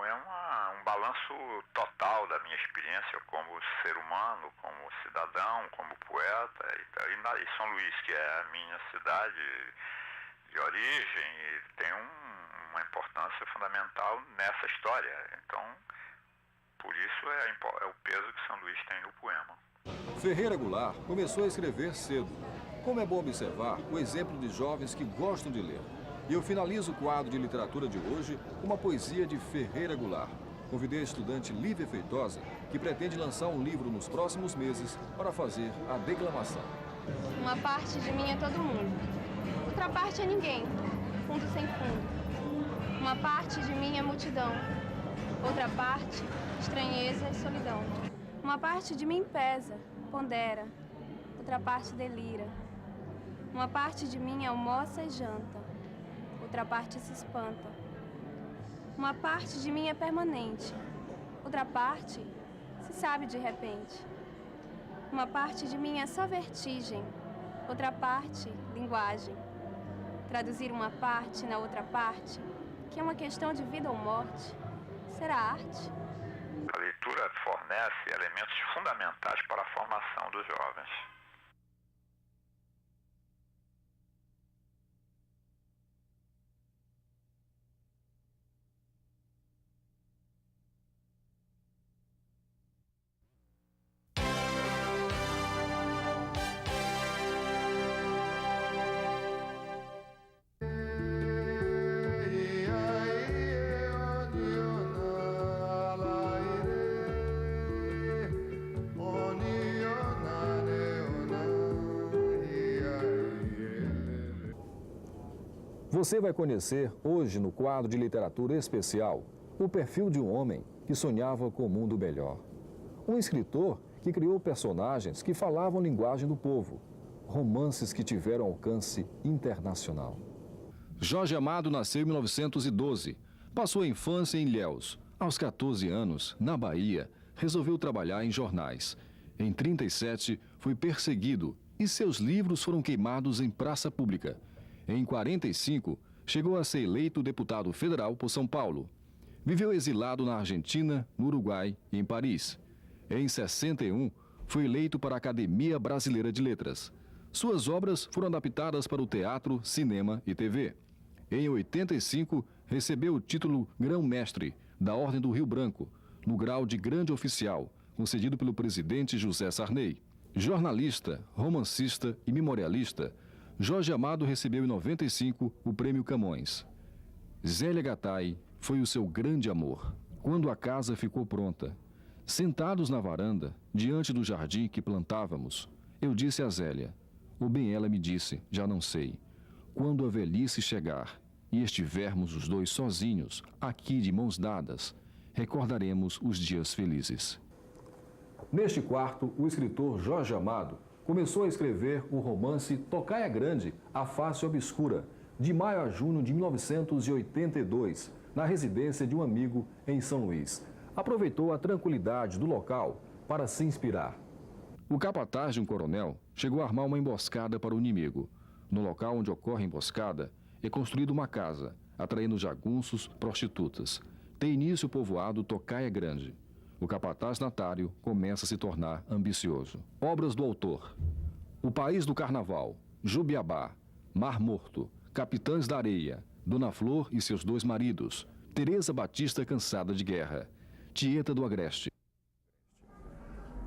um balanço total da minha experiência como ser humano, como cidadão, como poeta. E São Luís, que é a minha cidade de origem, tem uma importância fundamental nessa história. Então, por isso é o peso que São Luís tem no poema. Ferreira Goulart começou a escrever cedo. Como é bom observar o exemplo de jovens que gostam de ler. E eu finalizo o quadro de literatura de hoje com uma poesia de Ferreira Goulart. Convidei a estudante Lívia Feitosa, que pretende lançar um livro nos próximos meses para fazer a declamação. Uma parte de mim é todo mundo. Outra parte é ninguém, fundo sem fundo. Uma parte de mim é multidão. Outra parte, estranheza e solidão. Uma parte de mim pesa, pondera. Outra parte delira. Uma parte de mim almoça e janta. Outra parte se espanta. Uma parte de mim é permanente. Outra parte se sabe de repente. Uma parte de mim é só vertigem. Outra parte, linguagem. Traduzir uma parte na outra parte, que é uma questão de vida ou morte, será arte? A leitura fornece elementos fundamentais para a formação dos jovens. Você vai conhecer hoje no quadro de literatura especial o perfil de um homem que sonhava com um mundo melhor. Um escritor que criou personagens que falavam a linguagem do povo, romances que tiveram alcance internacional. Jorge Amado nasceu em 1912, passou a infância em Ilhéus. Aos 14 anos, na Bahia, resolveu trabalhar em jornais. Em 1937, foi perseguido e seus livros foram queimados em praça pública. Em 1945, chegou a ser eleito deputado federal por São Paulo. Viveu exilado na Argentina, no Uruguai e em Paris. Em 1961, foi eleito para a Academia Brasileira de Letras. Suas obras foram adaptadas para o teatro, cinema e TV. Em 1985, recebeu o título Grão-Mestre da Ordem do Rio Branco, no grau de Grande Oficial, concedido pelo presidente José Sarney. Jornalista, romancista e memorialista, Jorge Amado recebeu em 1995 o Prêmio Camões. Zélia Gattai foi o seu grande amor. Quando a casa ficou pronta, sentados na varanda, diante do jardim que plantávamos, eu disse a Zélia, ou bem ela me disse, já não sei, quando a velhice chegar e estivermos os dois sozinhos, aqui de mãos dadas, recordaremos os dias felizes. Neste quarto, o escritor Jorge Amado começou a escrever o romance Tocaia Grande, A Face Obscura, de maio a junho de 1982, na residência de um amigo em São Luís. Aproveitou a tranquilidade do local para se inspirar. O capataz de um coronel chegou a armar uma emboscada para o inimigo. No local onde ocorre a emboscada, é construída uma casa, atraindo jagunços, prostitutas. Tem início o povoado Tocaia Grande. O capataz natário começa a se tornar ambicioso. Obras do autor: O País do Carnaval, Jubiabá, Mar Morto, Capitães da Areia, Dona Flor e seus dois maridos, Teresa Batista cansada de guerra, Tieta do Agreste.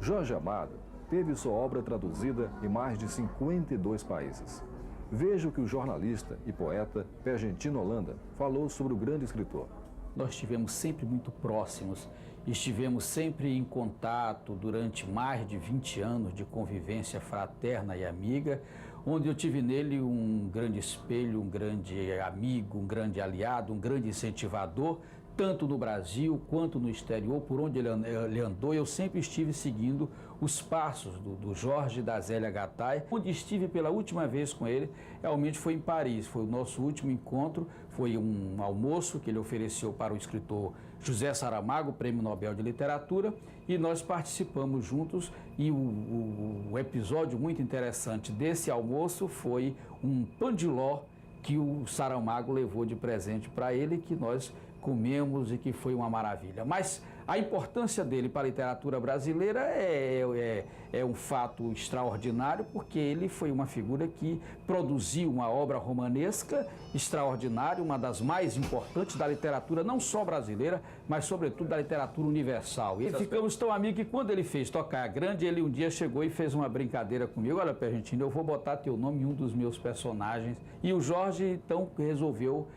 Jorge Amado teve sua obra traduzida em mais de 52 países. Veja o que o jornalista e poeta Pergentino Holanda falou sobre o grande escritor. Nós estivemos sempre muito próximos, estivemos sempre em contato durante mais de 20 anos de convivência fraterna e amiga, onde eu tive nele um grande espelho, um grande amigo, um grande aliado, um grande incentivador, tanto no Brasil quanto no exterior, por onde ele andou, eu sempre estive seguindo os passos do Jorge e da Zélia Gattai. Onde estive pela última vez com ele, realmente foi em Paris, foi o nosso último encontro, foi um almoço que ele ofereceu para o escritor José Saramago, Prêmio Nobel de Literatura, e nós participamos juntos, e o episódio muito interessante desse almoço foi um pandiló que o Saramago levou de presente para ele, que nós comemos e que foi uma maravilha. Mas a importância dele para a literatura brasileira é um fato extraordinário, porque ele foi uma figura que produziu uma obra romanesca extraordinária, uma das mais importantes da literatura, não só brasileira, mas sobretudo da literatura universal. E ficamos tão amigos que quando ele fez Tocar Grande, ele um dia chegou e fez uma brincadeira comigo: olha, Pergentino, eu vou botar teu nome em um dos meus personagens. E o Jorge então resolveu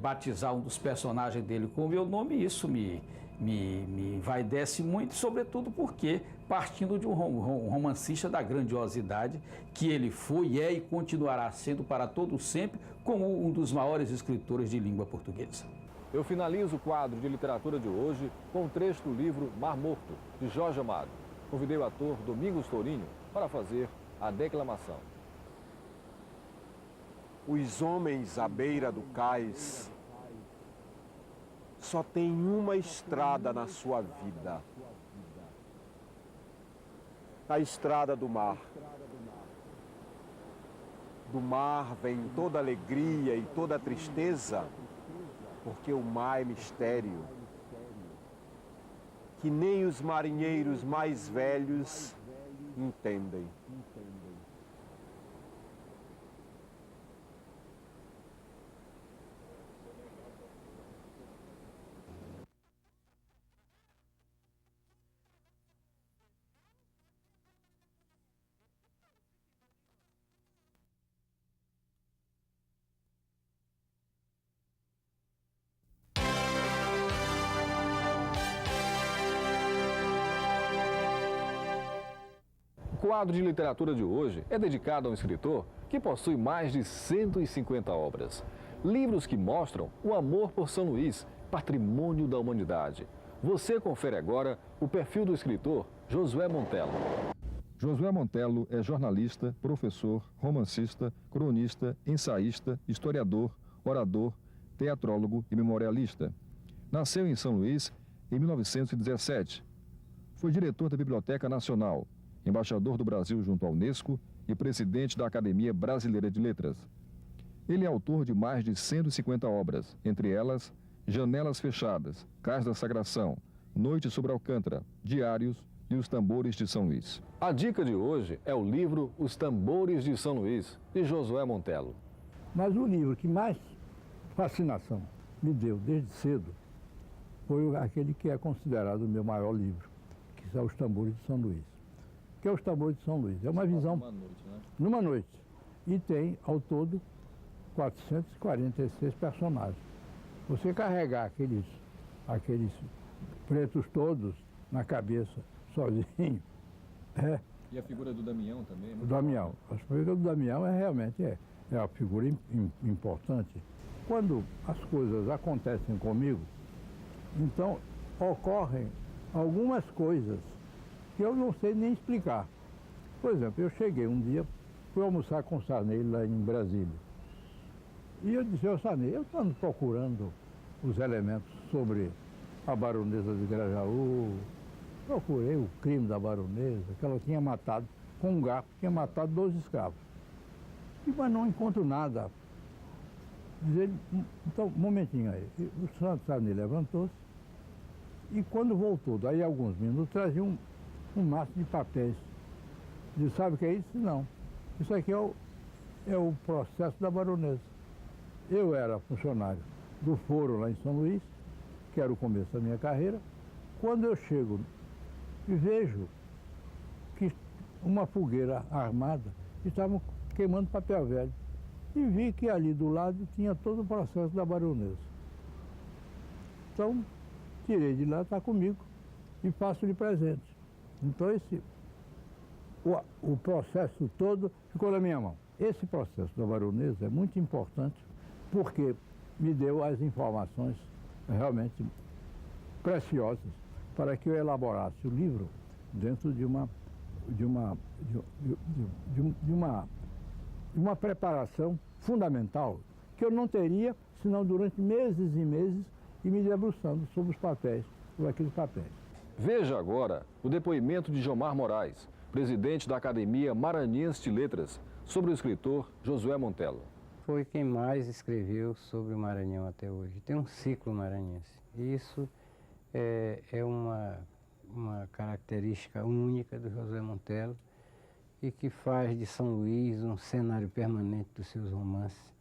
batizar um dos personagens dele com o meu nome, e isso me envaidece muito, sobretudo porque partindo de um romancista da grandiosidade que ele foi, é e continuará sendo para todo sempre, como um dos maiores escritores de língua portuguesa. Eu finalizo o quadro de literatura de hoje com um trecho do livro Mar Morto, de Jorge Amado. Convidei o ator Domingos Tourinho para fazer a declamação. Os homens à beira do cais só têm uma estrada na sua vida: a estrada do mar. Do mar vem toda alegria e toda tristeza, porque o mar é mistério, que nem os marinheiros mais velhos entendem. O quadro de literatura de hoje é dedicado a um escritor que possui mais de 150 obras. Livros que mostram o amor por São Luís, patrimônio da humanidade. Você confere agora o perfil do escritor Josué Montello. Josué Montello é jornalista, professor, romancista, cronista, ensaísta, historiador, orador, teatrólogo e memorialista. Nasceu em São Luís em 1917. Foi diretor da Biblioteca Nacional, embaixador do Brasil junto à Unesco e presidente da Academia Brasileira de Letras. Ele é autor de mais de 150 obras, entre elas Janelas Fechadas, Cais da Sagração, Noite sobre Alcântara, Diários e Os Tambores de São Luís. A dica de hoje é o livro Os Tambores de São Luís, de Josué Montello. Mas o livro que mais fascinação me deu desde cedo foi aquele que é considerado o meu maior livro, que são Os Tambores de São Luís. Que é Os Tambores de São Luís. É uma visão numa noite. E tem, ao todo, 446 personagens. Você carregar aqueles pretos todos na cabeça, sozinho. E a figura do Damião também? O Damião. A figura do Damião realmente é uma figura importante. Quando as coisas acontecem comigo, então ocorrem algumas coisas que eu não sei nem explicar. Por exemplo, eu cheguei um dia, fui almoçar com o Sarney lá em Brasília. E eu disse ao Sarney, eu estou procurando os elementos sobre a baronesa de Grajaú, procurei o crime da baronesa, que ela tinha matado, com um garfo, tinha matado 12 escravos. Mas não encontro nada. Diz ele, então, um momentinho aí. O Sarney levantou-se e quando voltou, daí a alguns minutos, trazia um maço de papéis. Diz, sabe o que é isso? Não. Isso aqui é o processo da baronesa. Eu era funcionário do foro lá em São Luís, que era o começo da minha carreira. Quando eu chego e vejo que uma fogueira armada estava queimando papel velho. E vi que ali do lado tinha todo o processo da baronesa. Então, tirei de lá, está comigo e faço-lhe presente. Então, o processo todo ficou na minha mão. Esse processo da baronesa é muito importante porque me deu as informações realmente preciosas para que eu elaborasse o livro dentro de uma preparação fundamental que eu não teria senão durante meses e meses e me debruçando sobre os papéis, sobre aqueles papéis. Veja agora o depoimento de Jomar Moraes, presidente da Academia Maranhense de Letras, sobre o escritor Josué Montello. Foi quem mais escreveu sobre o Maranhão até hoje. Tem um ciclo maranhense. E isso é uma característica única do Josué Montello e que faz de São Luís um cenário permanente dos seus romances,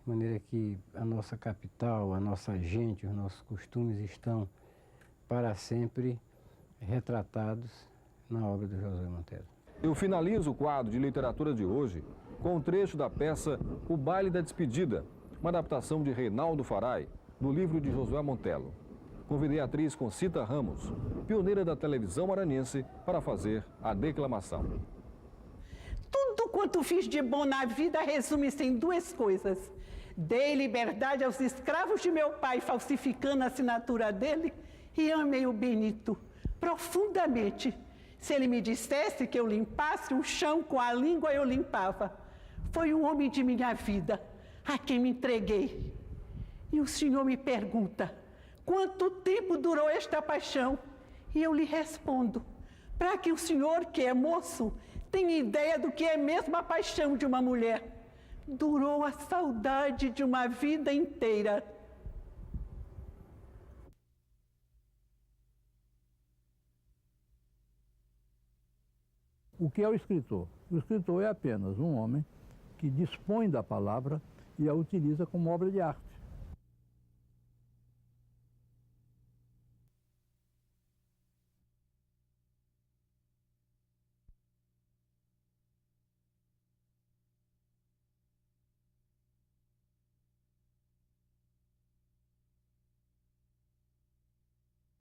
de maneira que a nossa capital, a nossa gente, os nossos costumes estão para sempre retratados na obra do Josué Montello. Eu finalizo o quadro de literatura de hoje com um trecho da peça O Baile da Despedida, uma adaptação de Reinaldo Farai, do livro de Josué Montello. Convidei a atriz Concita Ramos, pioneira da televisão maranhense, para fazer a declamação. Tudo quanto fiz de bom na vida resume-se em duas coisas. Dei liberdade aos escravos de meu pai, falsificando a assinatura dele, e amei o Benito profundamente. Se ele me dissesse que eu limpasse o chão com a língua, eu limpava. Foi um homem de minha vida, a quem me entreguei. E o senhor me pergunta, quanto tempo durou esta paixão? E eu lhe respondo, para que o senhor, que é moço, tenha ideia do que é mesmo a paixão de uma mulher. Durou a saudade de uma vida inteira. O que é o escritor? O escritor é apenas um homem que dispõe da palavra e a utiliza como obra de arte.